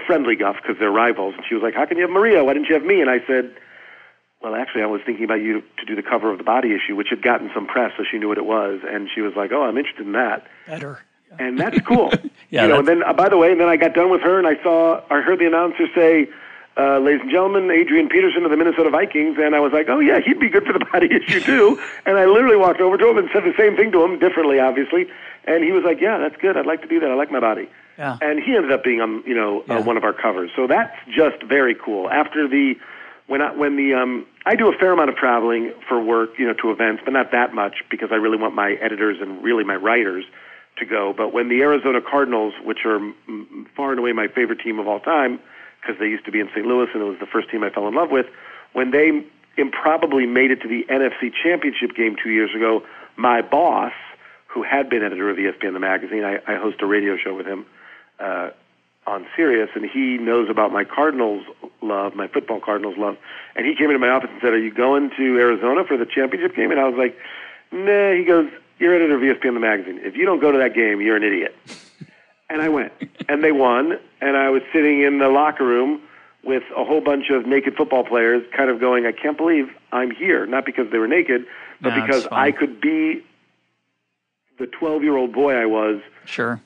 friendly guff because they're rivals. And she was like, how can you have Maria? Why didn't you have me? And I said, well, actually, I was thinking about you to do the cover of The Body Issue, which had gotten some press, so she knew what it was. And she was like, oh, I'm interested in that. Better. Yeah. And that's cool. Yeah, and then, by the way, and then I got done with her, and I heard the announcer say, ladies and gentlemen, Adrian Peterson of the Minnesota Vikings, and I was like, oh, yeah, he'd be good for The Body Issue, too. And I literally walked over to him and said the same thing to him, differently, obviously. And he was like, yeah, that's good. I'd like to do that. I like my body. Yeah. And he ended up being, one of our covers. So that's just very cool. After I do a fair amount of traveling for work, to events, but not that much because I really want my editors and really my writers to go. But when the Arizona Cardinals, which are far and away my favorite team of all time, because they used to be in St. Louis and it was the first team I fell in love with, when they improbably made it to the NFC Championship game 2 years ago, my boss, who had been editor of ESPN the magazine, I host a radio show with him on Sirius, and he knows about my Cardinals love, my football Cardinals love, and he came into my office and said, are you going to Arizona for the championship game? And I was like, nah. He goes, you're editor of ESPN the magazine. If you don't go to that game, you're an idiot. And I went, and they won, and I was sitting in the locker room with a whole bunch of naked football players kind of going, I can't believe I'm here, not because they were naked, but because I could be the 12-year-old boy I was. Sure.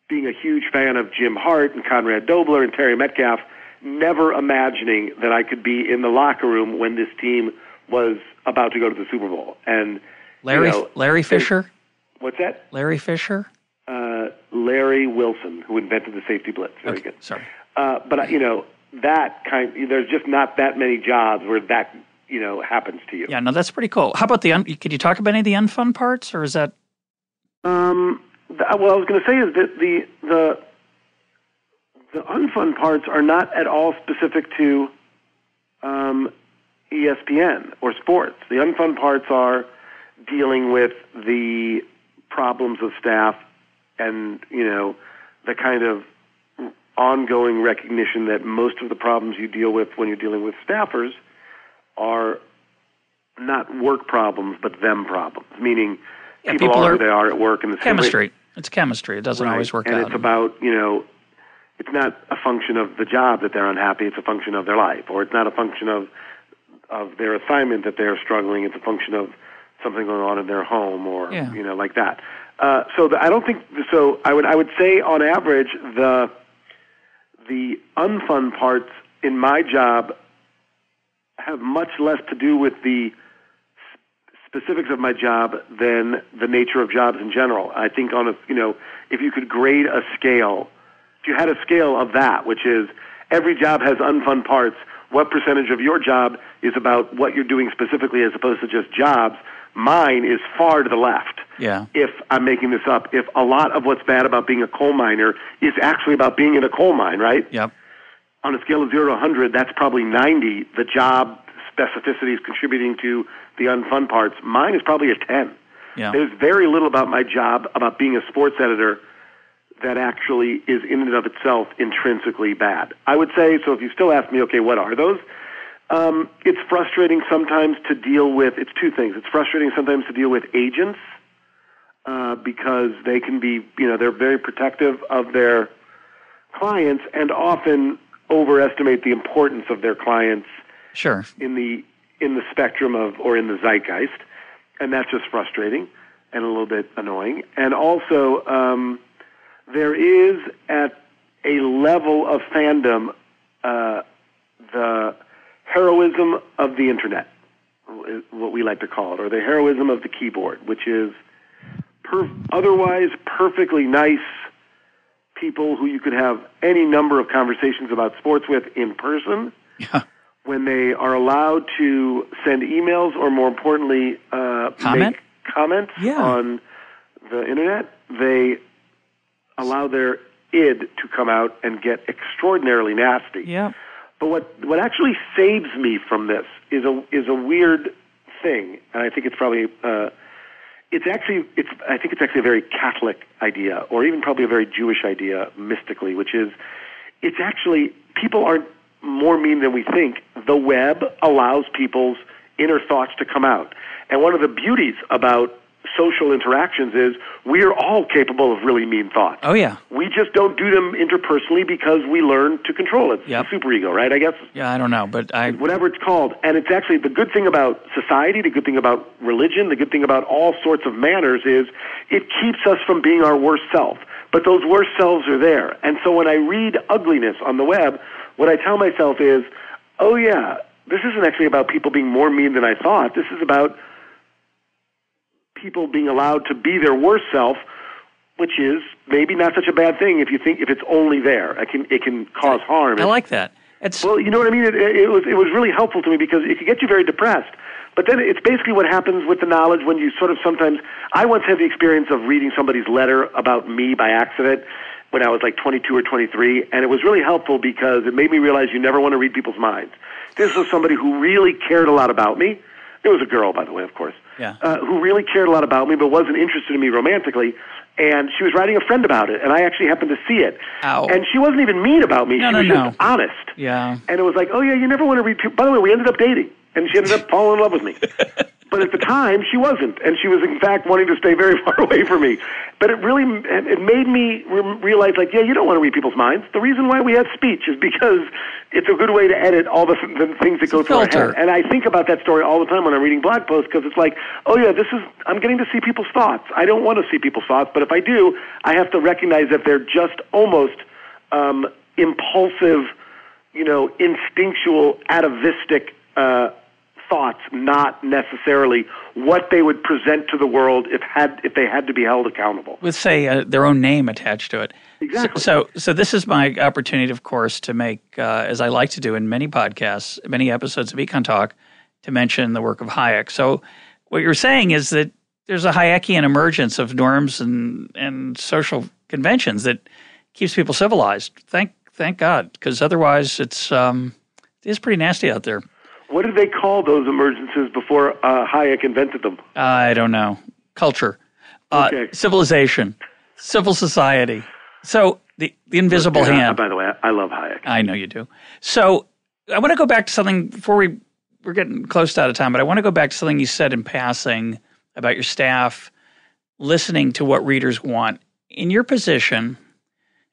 Being a huge fan of Jim Hart and Conrad Dobler and Terry Metcalf, never imagining that I could be in the locker room when this team was about to go to the Super Bowl. And Larry Fisher? What's that? Larry Fisher? Larry Wilson, who invented the safety blitz. Very good. Sorry. But that there's just not that many jobs where that happens to you. Yeah, no, that's pretty cool. How about could you talk about any of the unfun parts, or is that? What I was going to say is that the unfun parts are not at all specific to ESPN or sports. The unfun parts are dealing with the problems of staff and, the kind of ongoing recognition that most of the problems you deal with when you're dealing with staffers are not work problems, but them problems, meaning people are who they are at work. And the chemistry. It's chemistry. It doesn't always work out. And it's about, it's not a function of the job that they're unhappy. It's a function of their life. Or it's not a function of their assignment that they're struggling. It's a function of something going on in their home or, like that. I don't think, I would say on average, the unfun parts in my job have much less to do with the specifics of my job than the nature of jobs in general. I think if you could grade a scale if you had a scale of that, which is every job has unfun parts, what percentage of your job is about what you're doing specifically as opposed to just jobs, mine is far to the left. Yeah. If I'm making this up, if a lot of what's bad about being a coal miner is actually about being in a coal mine, right? Yep. On a scale of 0 to 100, that's probably 90. The job specificity is contributing to the unfun parts. Mine is probably a 10. Yeah. There's very little about my job, about being a sports editor, that actually is in and of itself intrinsically bad. I would say, so if you still ask me, okay, what are those? It's frustrating sometimes to deal with, it's two things. It's frustrating sometimes to deal with agents because they can be, they're very protective of their clients and often overestimate the importance of their clients Sure. in the spectrum of, or in the zeitgeist. And that's just frustrating and a little bit annoying. And also, there is at a level of fandom the heroism of the internet, what we like to call it, or the heroism of the keyboard, which is otherwise perfectly nice people who you could have any number of conversations about sports with in person. Yeah. When they are allowed to send emails or, more importantly, make comments on the internet, they allow their id to come out and get extraordinarily nasty. Yeah. But what actually saves me from this is a weird thing, and I think it's probably I think it's actually a very Catholic idea, or even probably a very Jewish idea mystically, which is it's actually people aren't more mean than we think. The web allows people's inner thoughts to come out, and one of the beauties about social interactions is we're all capable of really mean thoughts. Oh, yeah. We just don't do them interpersonally because we learn to control it. Yep. It's superego, right, I guess? Yeah, I don't know, but whatever it's called. And it's actually the good thing about society, the good thing about religion, the good thing about all sorts of manners is it keeps us from being our worst self. But those worst selves are there. And so when I read ugliness on the web, what I tell myself is, oh, yeah, this isn't actually about people being more mean than I thought. This is about people being allowed to be their worst self, which is maybe not such a bad thing if it's only there. It can cause harm. I like that. Well, you know what I mean? It was really helpful to me because it could get you very depressed. But then it's basically what happens with the knowledge when you sort of sometimes... I once had the experience of reading somebody's letter about me by accident when I was like 22 or 23, and it was really helpful because it made me realize you never want to read people's minds. This was somebody who really cared a lot about me. It was a girl, by the way, of course, who really cared a lot about me but wasn't interested in me romantically. And she was writing a friend about it, and I actually happened to see it. Ow. And she wasn't even mean about me. She was just honest. Yeah. And it was like, oh, yeah, you never want to read people. By the way, we ended up dating, and she ended up falling in love with me. But at the time, she wasn't, and she was, in fact, wanting to stay very far away from me. But it made me realize, like, yeah, you don't want to read people's minds. The reason why we have speech is because it's a good way to edit all the things that go through our head. And I think about that story all the time when I'm reading blog posts because it's like, oh, yeah, I'm getting to see people's thoughts. I don't want to see people's thoughts, but if I do, I have to recognize that they're just almost impulsive, instinctual, atavistic thoughts, not necessarily what they would present to the world if they had to be held accountable. With, say, their own name attached to it. Exactly. So this is my opportunity, of course, to make, as I like to do in many podcasts, many episodes of EconTalk, to mention the work of Hayek. So what you're saying is that there's a Hayekian emergence of norms and social conventions that keeps people civilized. Thank God, because otherwise it's pretty nasty out there. What did they call those emergences before Hayek invented them? I don't know. Culture, civilization, civil society. So the invisible hand. By the way, I love Hayek. I know you do. So I want to go back to something before we're getting close to out of time, but I want to go back to something you said in passing about your staff listening to what readers want. In your position,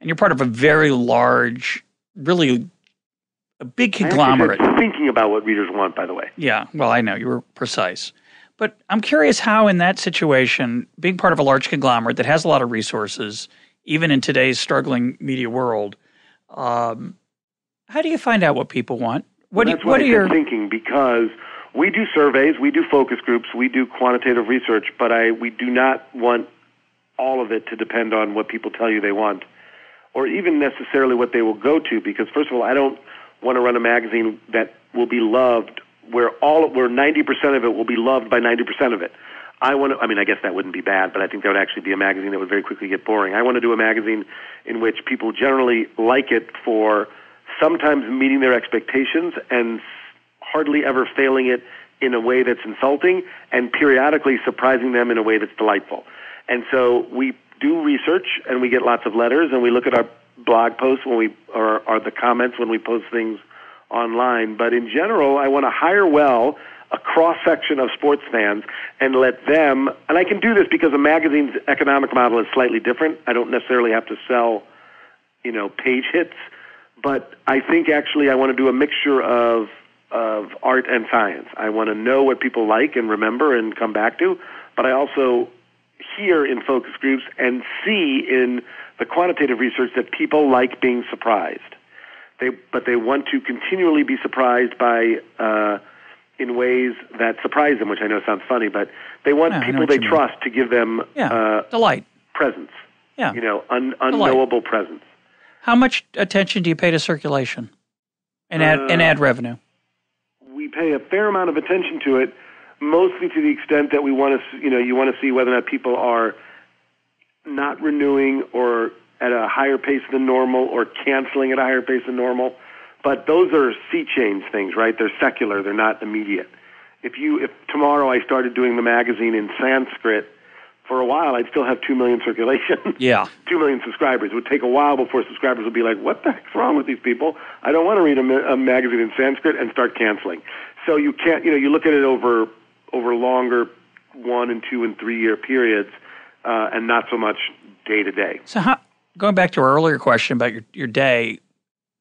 and you're part of a very large, really a big conglomerate. I'm thinking about what readers want, by the way. Yeah, well, I know. You were precise. But I'm curious how in that situation, being part of a large conglomerate that has a lot of resources, even in today's struggling media world, how do you find out what people want? What are your thinking? Because we do surveys, we do focus groups, we do quantitative research, but we do not want all of it to depend on what people tell you they want. or even necessarily what they will go to, because first of all, I don't want to run a magazine that will be loved where 90% of it will be loved by 90% of it. I guess that wouldn't be bad, but I think that would actually be a magazine that would very quickly get boring. I want to do a magazine in which people generally like it for sometimes meeting their expectations and hardly ever failing it in a way that's insulting, and periodically surprising them in a way that's delightful. And so we do research, and we get lots of letters, and we look at our blog posts or the comments when we post things online. But in general, I want to hire a cross-section of sports fans and let them, and I can do this because a magazine's economic model is slightly different. I don't necessarily have to sell, page hits, but I think actually I want to do a mixture of art and science. I want to know what people like and remember and come back to, but I also hear in focus groups and see in the quantitative research that people like being surprised. But they want to continually be surprised by in ways that surprise them, which I know sounds funny, but they want people they trust to give them delight, presence. Yeah, unknowable presence. How much attention do you pay to circulation and ad revenue? We pay a fair amount of attention to it, mostly to the extent that we want to, you want to see whether or not people are not renewing or at a higher pace than normal or canceling at a higher pace than normal. But those are sea change things, right? They're secular. They're not immediate. If tomorrow I started doing the magazine in Sanskrit, for a while I'd still have 2 million circulation. Yeah. 2 million subscribers. It would take a while before subscribers would be like, what the heck's wrong with these people? I don't want to read a magazine in Sanskrit, and start canceling. So you can't, you look at it over longer 1 and 2 and 3 year periods, and not so much day to day. So going back to our earlier question about your day,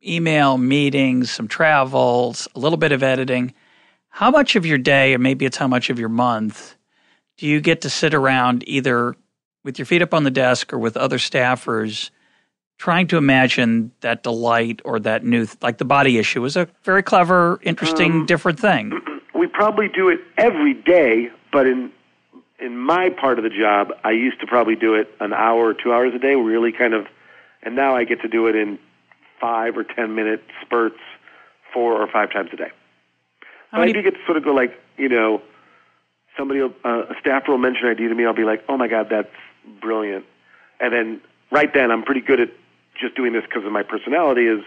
email, meetings, some travels, a little bit of editing, how much of your day, or maybe it's how much of your month, do you get to sit around either with your feet up on the desk or with other staffers trying to imagine that delight or that new, like the body issue is a very clever, interesting, different thing. We probably do it every day, but in my part of the job, I used to probably do it an hour or 2 hours a day, really and now I get to do it in 5 or 10 minute spurts 4 or 5 times a day. I do get to sort of go like, a staffer will mention an idea to me, I'll be like, oh my God, that's brilliant. And then right then I'm pretty good at just doing this because of my personality is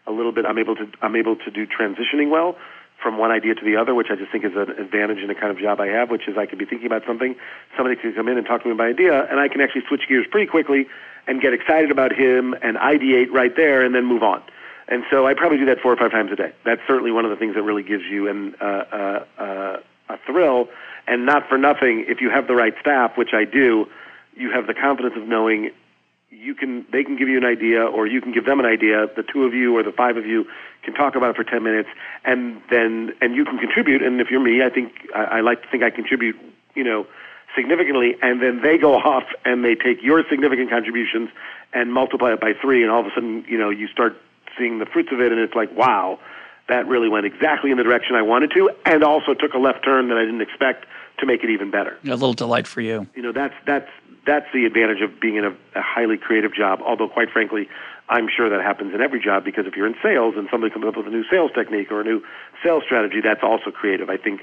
a little bit, I'm able to do transitioning well from one idea to the other, which I just think is an advantage in the kind of job I have, which is I could be thinking about something, somebody can come in and talk to me about an idea, and I can actually switch gears pretty quickly and get excited about him and ideate right there and then move on. And so I probably do that 4 or 5 times a day. That's certainly one of the things that really gives you a thrill. And not for nothing, if you have the right staff, which I do, you have the confidence of knowing they can give you an idea, or you can give them an idea. The 2 of you or the 5 of you can talk about it for 10 minutes, and you can contribute. And if you're me, I like to think I contribute, significantly. And then they go off and they take your significant contributions and multiply it by 3, and all of a sudden, you start seeing the fruits of it, and it's like, wow, that really went exactly in the direction I wanted to, and also took a left turn that I didn't expect to make it even better. A little delight for you. That's the advantage of being in a highly creative job, although quite frankly, I'm sure that happens in every job, because if you're in sales and somebody comes up with a new sales technique or a new sales strategy, that's also creative. I think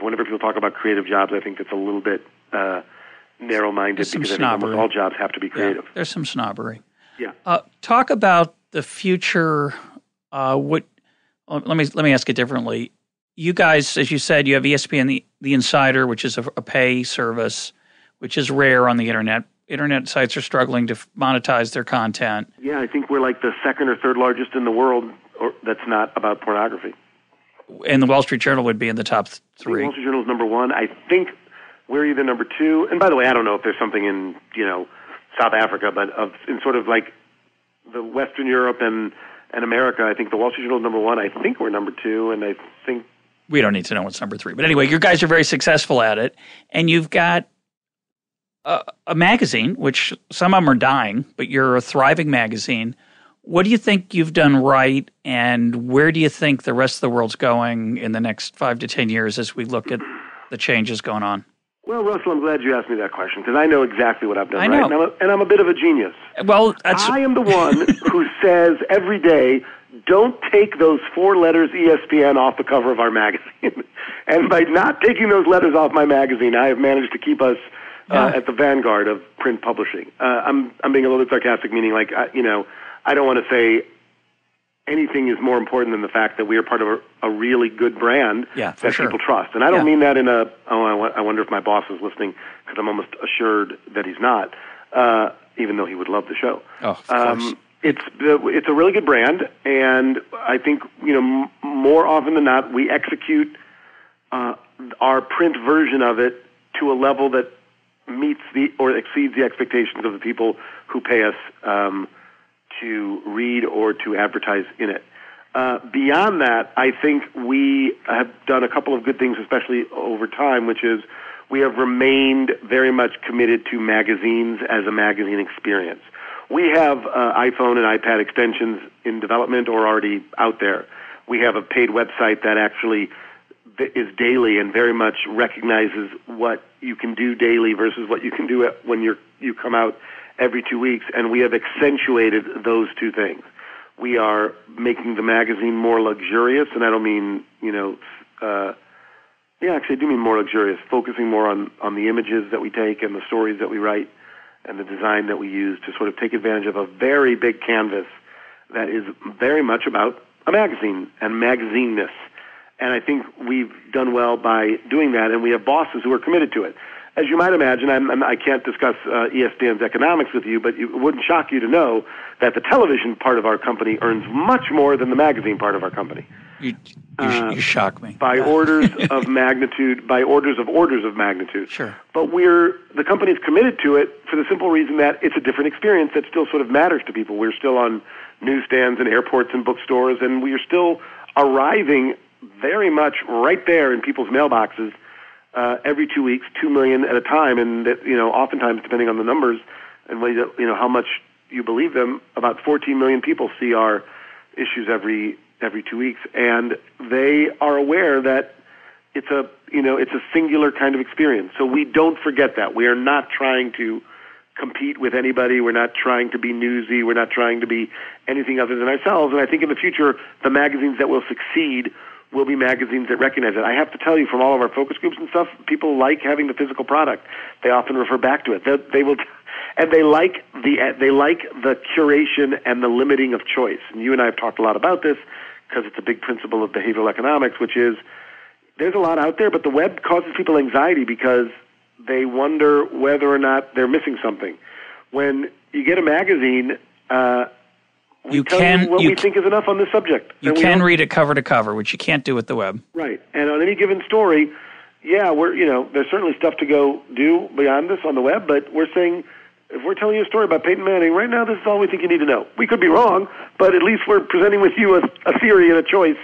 whenever people talk about creative jobs, I think it's a little bit narrow-minded, because I think almost all jobs have to be creative. Yeah, there's some snobbery. Yeah. Talk about the future. Let me ask it differently. You guys, as you said, you have ESPN, the Insider, which is a pay service, which is rare on the internet. Internet sites are struggling to monetize their content. Yeah, I think we're like the 2nd or 3rd largest in the world that's not about pornography. And the Wall Street Journal would be in the top 3. The Wall Street Journal is number 1. I think we're either number 2. And by the way, I don't know if there's something in South Africa, but in sort of like the Western Europe and America, I think the Wall Street Journal is number 1. I think we're number 2, and I think we don't need to know what's number 3. But anyway, you guys are very successful at it, and you've got a magazine, which some of them are dying, but you're a thriving magazine. What do you think you've done right, and where do you think the rest of the world's going in the next 5 to 10 years as we look at the changes going on? Well, Russell, I'm glad you asked me that question because I know exactly what I've done. I know. Right? And I'm a bit of a genius. Well, I am the one who says every day, don't take those 4 letters ESPN off the cover of our magazine. And by not taking those letters off my magazine, I have managed to keep us at the vanguard of print publishing. I'm being a little bit sarcastic, meaning like, I don't want to say anything is more important than the fact that we are part of a really good brand that people trust. And I don't mean that in I wonder if my boss is listening, because I'm almost assured that he's not, even though he would love the show. Oh, of course. It's a really good brand, and I think, more often than not, we execute our print version of it to a level that meets or exceeds the expectations of the people who pay us to read or to advertise in it. Beyond that, I think we have done a couple of good things, especially over time, which is we have remained very much committed to magazines as a magazine experience. We have iPhone and iPad extensions in development or already out there. We have a paid website that actually is daily and very much recognizes what you can do daily versus what you can do when you come out every 2 weeks, and we have accentuated those two things. We are making the magazine more luxurious, and I don't mean, actually I do mean more luxurious, focusing more on the images that we take and the stories that we write and the design that we use to sort of take advantage of a very big canvas that is very much about a magazine and magazineness. And I think we've done well by doing that, and we have bosses who are committed to it. As you might imagine, I can't discuss ESPN's economics with you, but it wouldn't shock you to know that the television part of our company earns much more than the magazine part of our company. You shock me. By orders of magnitude, by orders of magnitude. Sure. But the company's committed to it for the simple reason that it's a different experience that still sort of matters to people. We're still on newsstands and airports and bookstores, and we are still arriving very much right there in people's mailboxes every 2 weeks, 2 million at a time, and that, oftentimes, depending on the numbers and how much you believe them, about 14 million people see our issues every 2 weeks, and they are aware that it's a singular kind of experience. So we don't forget that. We are not trying to compete with anybody. We're not trying to be newsy. We're not trying to be anything other than ourselves. And I think in the future, the magazines that will succeed will be magazines that recognize it. I have to tell you, from all of our focus groups and stuff, people like having the physical product. They often refer back to it. They will, and they like the curation and the limiting of choice. And you and I have talked a lot about this because it's a big principle of behavioral economics, which is there's a lot out there, but the web causes people anxiety because they wonder whether or not they're missing something. When you get a magazine, we think is enough on this subject. You can read it cover to cover, which you can't do with the web. Right. And on any given story, there's certainly stuff to go do beyond this on the web, but we're saying, if we're telling you a story about Peyton Manning, right now this is all we think you need to know. We could be wrong, but at least we're presenting with you a theory and a choice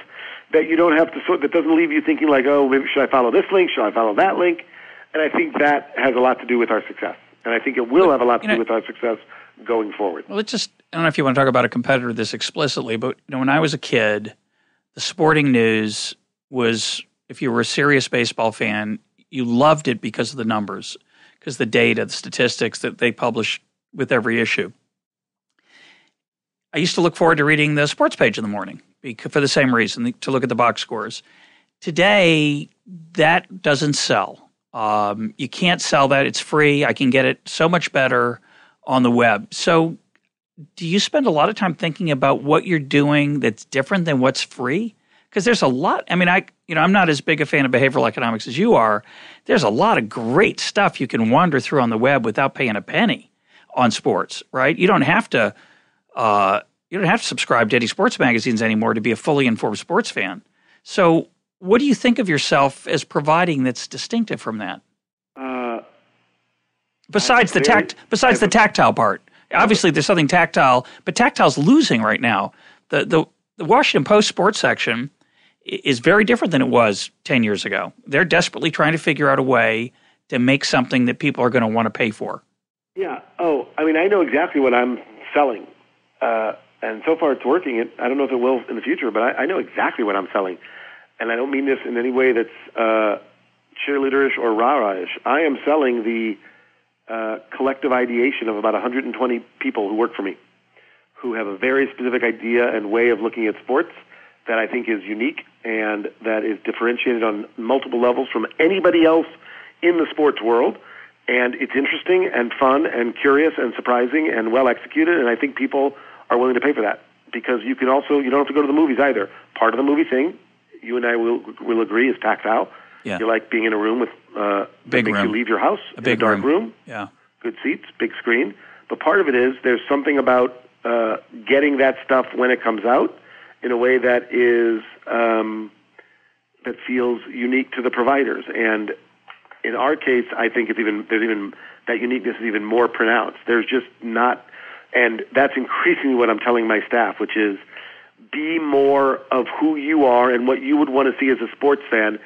that you don't have to that doesn't leave you thinking like, oh, maybe should I follow this link? Should I follow that link? And I think that has a lot to do with our success. And I think it will have a lot to do with our success going forward. Well, I don't know if you want to talk about a competitor this explicitly, but when I was a kid, the sporting news was, if you were a serious baseball fan, you loved it because of the numbers, because the data, the statistics that they publish with every issue. I used to look forward to reading the sports page in the morning for the same reason, to look at the box scores. Today, that doesn't sell. You can't sell that. It's free. I can get it so much better on the web. So do you spend a lot of time thinking about what you're doing that's different than what's free? Because there's a lot. I mean, I'm not as big a fan of behavioral economics as you are. There's a lot of great stuff you can wander through on the web without paying a penny on sports, right? You don't have to subscribe to any sports magazines anymore to be a fully informed sports fan. So what do you think of yourself as providing that's distinctive from that? Besides the tactile part. Obviously, there's something tactile, but tactile's losing right now. The Washington Post sports section is very different than it was 10 years ago. They're desperately trying to figure out a way to make something that people are going to want to pay for. Yeah. Oh, I mean, I know exactly what I'm selling. And so far it's working. I don't know if it will in the future, but I know exactly what I'm selling. And I don't mean this in any way that's cheerleaderish or rah-rah-ish. I am selling the collective ideation of about 120 people who work for me, who have a very specific idea and way of looking at sports that I think is unique and that is differentiated on multiple levels from anybody else in the sports world. And it's interesting and fun and curious and surprising and well executed, and I think people are willing to pay for that because you don't have to go to the movies either. Part of the movie thing, you and I will agree, is tactile. Yeah. You like being in a room with that makes you leave your house, a big dark room. Yeah. Good seats, big screen. But part of it is there's something about getting that stuff when it comes out in a way that is that feels unique to the providers. And in our case, I think that uniqueness is even more pronounced. There's just not, and that's increasingly what I'm telling my staff, which is be more of who you are and what you would want to see as a sports fan.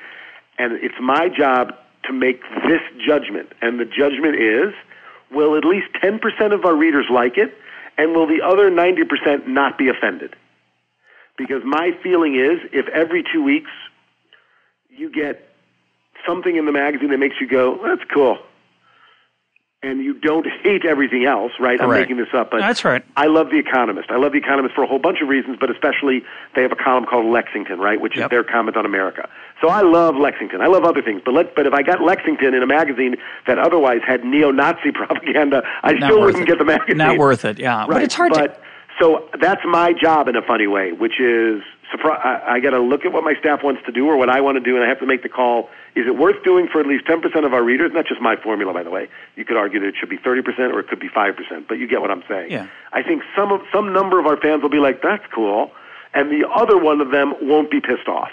And it's my job to make this judgment. And the judgment is, will at least 10% of our readers like it, and will the other 90% not be offended? Because my feeling is, if every 2 weeks you get something in the magazine that makes you go, that's cool, and you don't hate everything else, right? I'm making this up, but that's right. I love The Economist. I love The Economist for a whole bunch of reasons, but especially they have a column called Lexington, right, which is their comment on America. So I love Lexington. I love other things, but if I got Lexington in a magazine that otherwise had neo-Nazi propaganda, I still wouldn't get the magazine. Not worth it, yeah. Right. But it's hard to... So that's my job in a funny way, which is I got to look at what my staff wants to do or what I want to do, and I have to make the call. Is it worth doing for at least 10% of our readers? Not just my formula, by the way. You could argue that it should be 30% or it could be 5%, but you get what I'm saying. Yeah. I think some number of our fans will be like, that's cool, and the other one of them won't be pissed off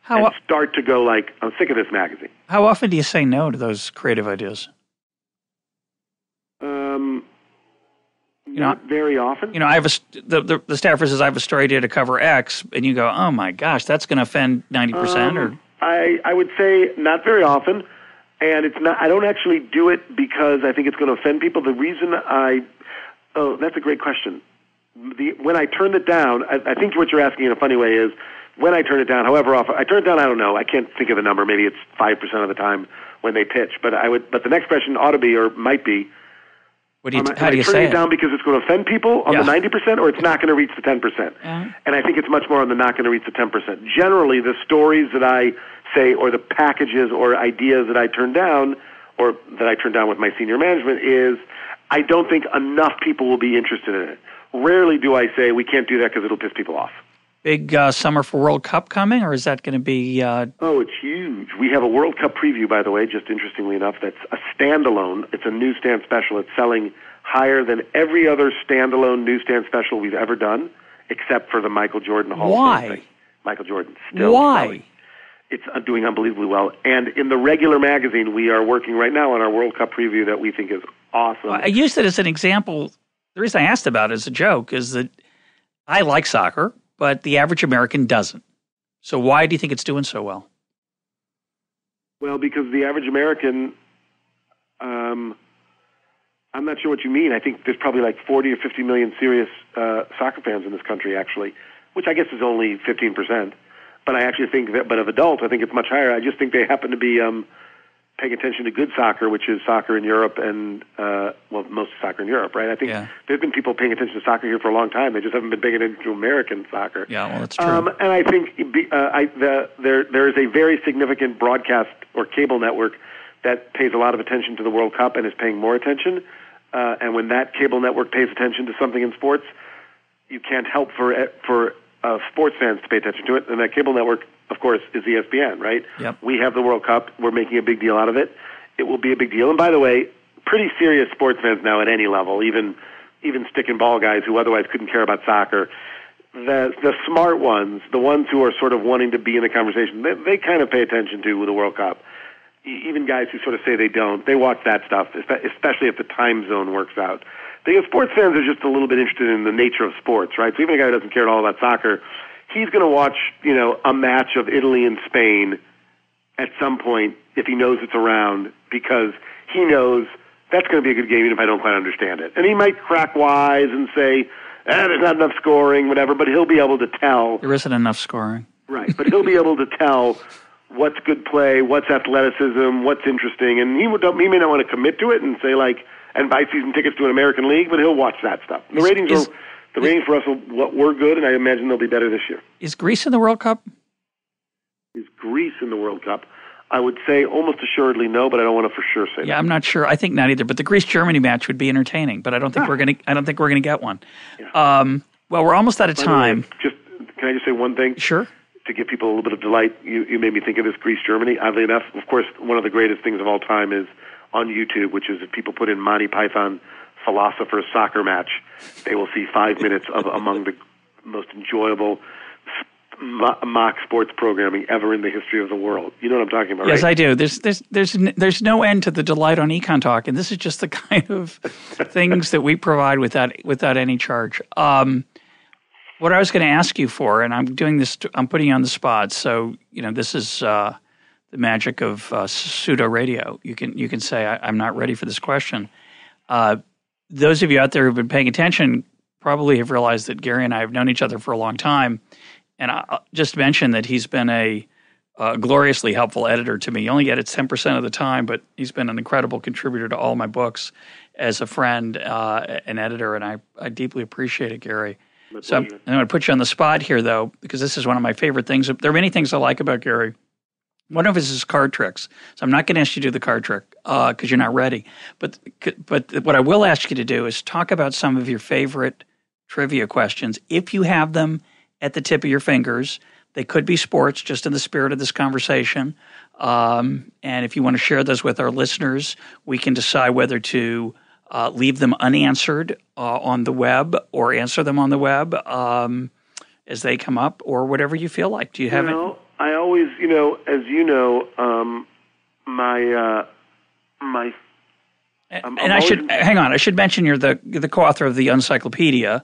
and start to go like, I'm sick of this magazine. How often do you say no to those creative ideas? Not very often. I have the staffer says I have a story idea to cover X, and you go, oh my gosh, that's going to offend 90%. Or I would say not very often, and it's not. I don't actually do it because I think it's going to offend people. The reason that's a great question. When I turned it down, I think what you're asking in a funny way is when I turn it down. However often I turn it down, I don't know. I can't think of a number. Maybe it's 5% of the time when they pitch. But But the next question ought to be or might be. How do you say it? Turning it down because it's going to offend people on the 90%, or it's not going to reach the 10%? And I think it's much more on the not going to reach the 10%. Generally, the stories that I say or the packages or ideas that I turn down or that I turn down with my senior management is I don't think enough people will be interested in it. Rarely do I say we can't do that because it'll piss people off. Big summer for World Cup coming, or is that going to be... Oh, it's huge. We have a World Cup preview, by the way, just interestingly enough, that's a standalone. It's a newsstand special. It's selling higher than every other standalone newsstand special we've ever done, except for the Michael Jordan Hall of Fame thing. Michael Jordan still selling. It's doing unbelievably well. And in the regular magazine, we are working right now on our World Cup preview that we think is awesome. Well, I used it as an example. The reason I asked about it as a joke is that I like soccer, but the average American doesn't. So why do you think it's doing so well? Well, because the average American, I'm not sure what you mean. I think there's probably like 40 or 50 million serious soccer fans in this country, actually, which I guess is only 15%. But I actually think that, but of adults, I think it's much higher. I just think they happen to be paying attention to good soccer, which is soccer in Europe and, most soccer in Europe, right? I think there's been people paying attention to soccer here for a long time. They just haven't been paying attention to American soccer. Yeah, well, that's true. And I think there is a very significant broadcast or cable network that pays a lot of attention to the World Cup and is paying more attention. And when that cable network pays attention to something in sports, you can't help for sports fans to pay attention to it. And that cable network, of course, is ESPN, right? Yep. We have the World Cup. We're making a big deal out of it. It will be a big deal. And by the way, pretty serious sports fans now at any level, even stick and ball guys who otherwise couldn't care about soccer, the smart ones, the ones who are sort of wanting to be in the conversation, they kind of pay attention to the World Cup. Even guys who sort of say they don't, they watch that stuff, especially if the time zone works out. Because sports fans are just a little bit interested in the nature of sports, right? So even a guy who doesn't care at all about soccer, he's going to watch, a match of Italy and Spain at some point if he knows it's around, because he knows that's going to be a good game even if I don't quite understand it. And he might crack wise and say, there's not enough scoring, whatever, but he'll be able to tell. There isn't enough scoring. Right, but he'll be able to tell what's good play, what's athleticism, what's interesting, and he may not want to commit to it and say and buy season tickets to an American League, but he'll watch that stuff. The ratings for us were good, and I imagine they'll be better this year. Is Greece in the World Cup? Is Greece in the World Cup? I would say almost assuredly no, but I don't want to for sure say that. Yeah, I'm not sure. I think not either. But the Greece-Germany match would be entertaining. But I don't think we're going to get one. Yeah. Well, we're almost out of time. Can I just say one thing? Sure. To give people a little bit of delight, you made me think of this Greece-Germany. Oddly enough, of course, one of the greatest things of all time is on YouTube, which is if people put in Monty Python Philosopher's Soccer Match, they will see 5 minutes of among the most enjoyable mock sports programming ever in the history of the world. You know what I'm talking about, yes, right? Yes, I do. There's no end to the delight on EconTalk, and this is just the kind of things that we provide without any charge. What I was going to ask you for, and I'm doing this, I'm putting you on the spot. So this is the magic of pseudo radio. You can say I'm not ready for this question. Those of you out there who've been paying attention probably have realized that Gary and I have known each other for a long time. And I'll just mention that he's been a gloriously helpful editor to me. He only edits 10% of the time, but he's been an incredible contributor to all my books as a friend, an editor, and I deeply appreciate it, Gary. So I'm going to put you on the spot here, though, because this is one of my favorite things. There are many things I like about Gary. One of his is card tricks. So I'm not going to ask you to do the card trick because you're not ready. But what I will ask you to do is talk about some of your favorite trivia questions, if you have them at the tip of your fingers. They could be sports, just in the spirit of this conversation. And if you want to share those with our listeners, we can decide whether to leave them unanswered on the web or answer them on the web as they come up, or whatever you feel like. Do you have it? I always, as you know, I should mention you're the co-author of the Encyclopedia,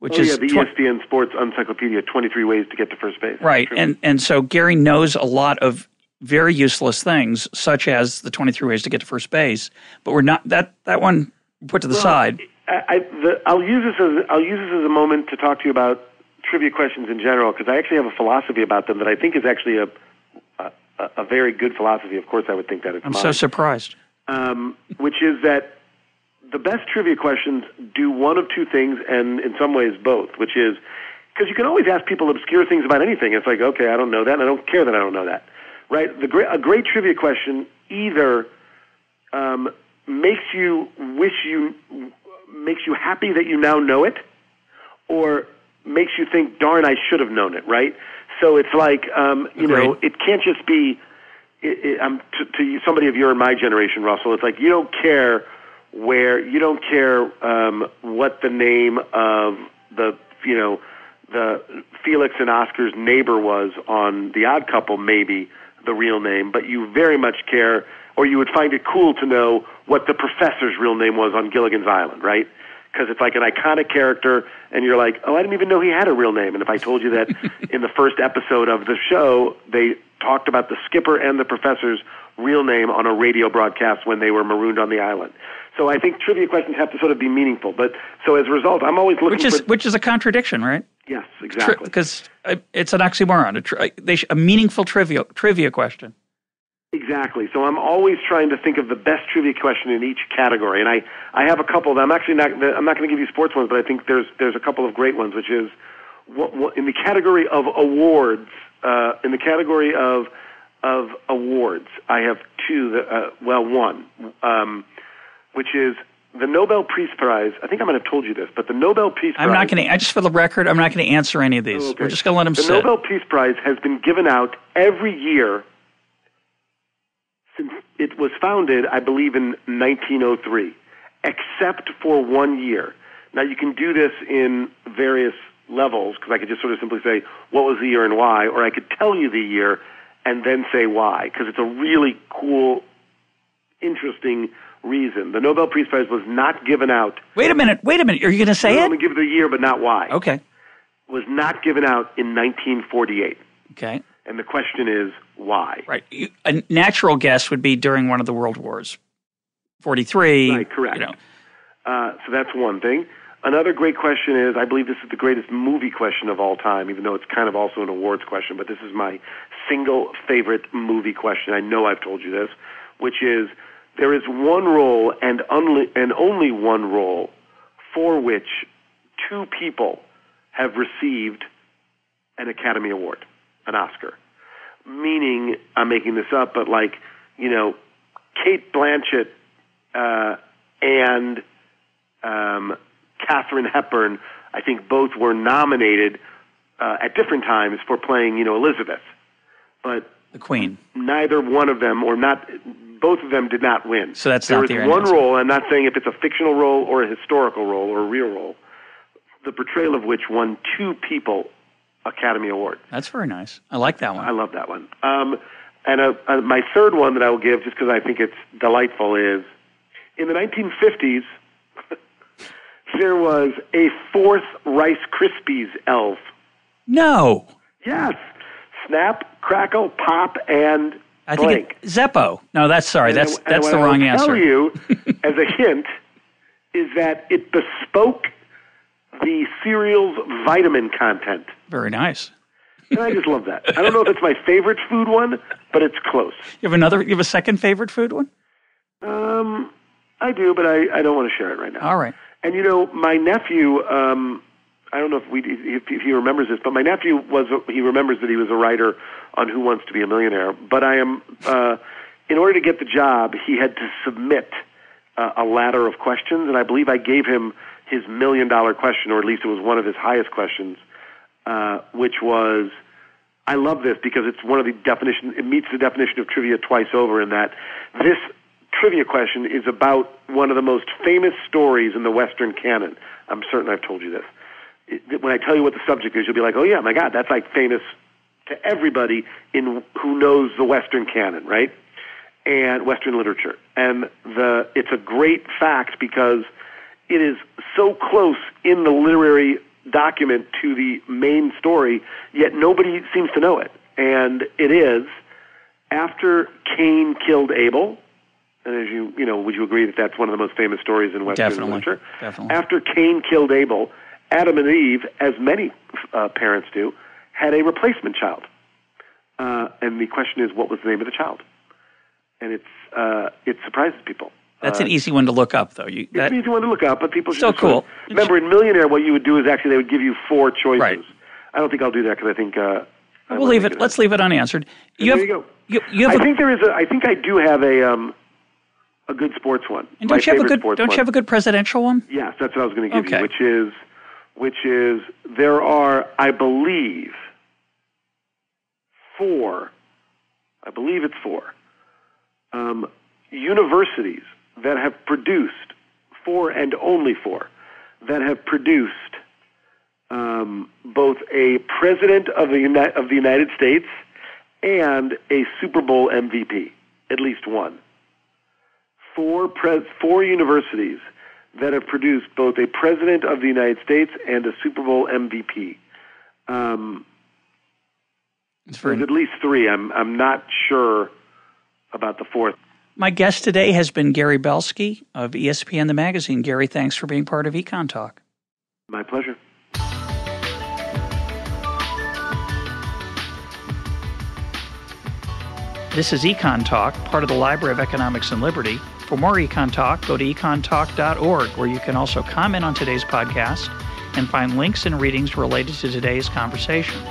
which is the ESPN Sports Encyclopedia, 23 Ways to Get to First Base. Right, and so Gary knows a lot of very useless things, such as the 23 Ways to Get to First Base, but we're not that one put to the side. I'll use this as a moment to talk to you about trivia questions in general, because I actually have a philosophy about them that I think is actually a very good philosophy. Of course, I would think that it's I'm mine. so surprised. Which is that the best trivia questions do one of two things, and in some ways both, which is, because you can always ask people obscure things about anything. It's like, okay, I don't know that, and I don't care that I don't know that, right? A great trivia question either makes you happy that you now know it, or makes you think, darn, I should have known it, right? So it's like, it can't just be, to somebody of your and my generation, Russell, it's like you don't care what the name of the Felix and Oscar's neighbor was on The Odd Couple, maybe the real name, but you very much care, or you would find it cool to know what the professor's real name was on Gilligan's Island, right? Because it's like an iconic character, and you're like, oh, I didn't even know he had a real name. And if I told you that in the first episode of the show, they talked about the skipper and the professor's real name on a radio broadcast when they were marooned on the island. So I think trivia questions have to sort of be meaningful. But so as a result, I'm always looking which is a contradiction, right? Yes, exactly. Because it's an oxymoron. A meaningful trivia question. Exactly. So I'm always trying to think of the best trivia question in each category, and I have a couple. I'm not going to give you sports ones, but I think there's a couple of great ones, which is in the category of awards. In the category of awards, I have two. One, which is the Nobel Peace Prize. I think I might have told you this, but the Nobel Peace Prize. I'm not going to. Just for the record, I'm not going to answer any of these. Oh, okay. We're just going to let them sit. The Nobel Peace Prize has been given out every year since it was founded, I believe, in 1903, except for 1 year. Now, you can do this in various levels, because I could just sort of simply say, what was the year and why, or I could tell you the year and then say why, because it's a really cool, interesting reason. The Nobel Peace Prize was not given out. Wait a minute. Are you going to say it? I'm going to give the year, but not why. Okay. Was not given out in 1948. Okay. And the question is, why? Right. A natural guess would be during one of the world wars. 43. Right, correct. So that's one thing. Another great question is, I believe this is the greatest movie question of all time, even though it's kind of also an awards question, but this is my single favorite movie question. I know I've told you this, which is, there is one role and only one role for which two people have received an Academy Award, an Oscar. Meaning, I'm making this up, but like, you know, Kate Blanchett and Katharine Hepburn, I think both were nominated at different times for playing, you know, Elizabeth. But the Queen. Neither one of them, or not, both of them did not win. So that's not the There is one answer. role, I'm not saying if it's a fictional role or a historical role or a real role, the portrayal of which won two people Academy Award. That's very nice. I like that one. I love that one. And my third one that I will give, just because I think it's delightful, is in the 1950s, there was a fourth Rice Krispies elf. No. Yes. Snap, crackle, pop, and I blank. think Zeppo. No, that's the wrong answer. answer. What I will tell you, as a hint, is that it bespoke the cereal's vitamin content. Very nice. And I just love that. I don't know if it's my favorite food one, but it's close. You have a second favorite food one? I do, but I don't want to share it right now. All right. And, you know, my nephew, I don't know if he remembers this, but my nephew he remembers that he was a writer on Who Wants to Be a Millionaire. But in order to get the job, he had to submit a ladder of questions, and I believe I gave him his $1 million question, or at least it was one of his highest questions, which was, I love this because it's one of the definitions, it meets the definition of trivia twice over, in that this trivia question is about one of the most famous stories in the Western canon. I'm certain I've told you this. When I tell you what the subject is, you'll be like, oh yeah, my God, that's like famous to everybody who knows the Western canon, right? And Western literature. And it's a great fact because it is so close in the literary document to the main story, yet nobody seems to know it. And it is, after Cain killed Abel, and as you know, would you agree that that's one of the most famous stories in Western literature? Definitely. After Cain killed Abel, Adam and Eve, as many parents do, had a replacement child. And the question is, what was the name of the child? And it surprises people. That's an easy one to look up, though. It's an easy one to look up, but people should still cool. Remember, in Millionaire, what you would do is actually they would give you 4 choices. Right. I don't think I'll do that because I think we'll leave it. Let's leave it unanswered. There you go. I think there is. I think I do have a good sports one. And don't you have a good presidential one? Yes, that's what I was going to give you. Which is there are, I believe, 4. I believe it's 4 universities that have produced 4 and only 4 that have produced both a president of the United States and a Super Bowl MVP, at least one. 4 universities that have produced both a president of the United States and a Super Bowl MVP. There's at least 3. I'm not sure about the 4th. My guest today has been Gary Belsky of ESPN The Magazine. Gary, thanks for being part of EconTalk. My pleasure. This is EconTalk, part of the Library of Economics and Liberty. For more EconTalk, go to econtalk.org, where you can also comment on today's podcast and find links and readings related to today's conversation.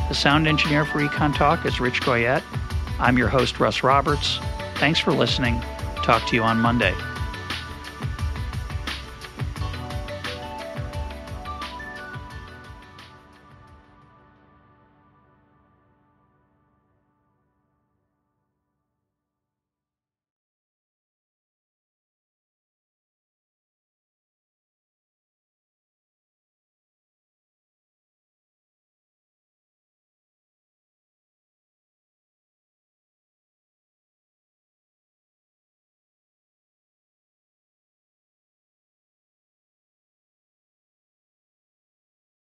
The sound engineer for EconTalk is Rich Goyette. I'm your host, Russ Roberts. Thanks for listening. Talk to you on Monday.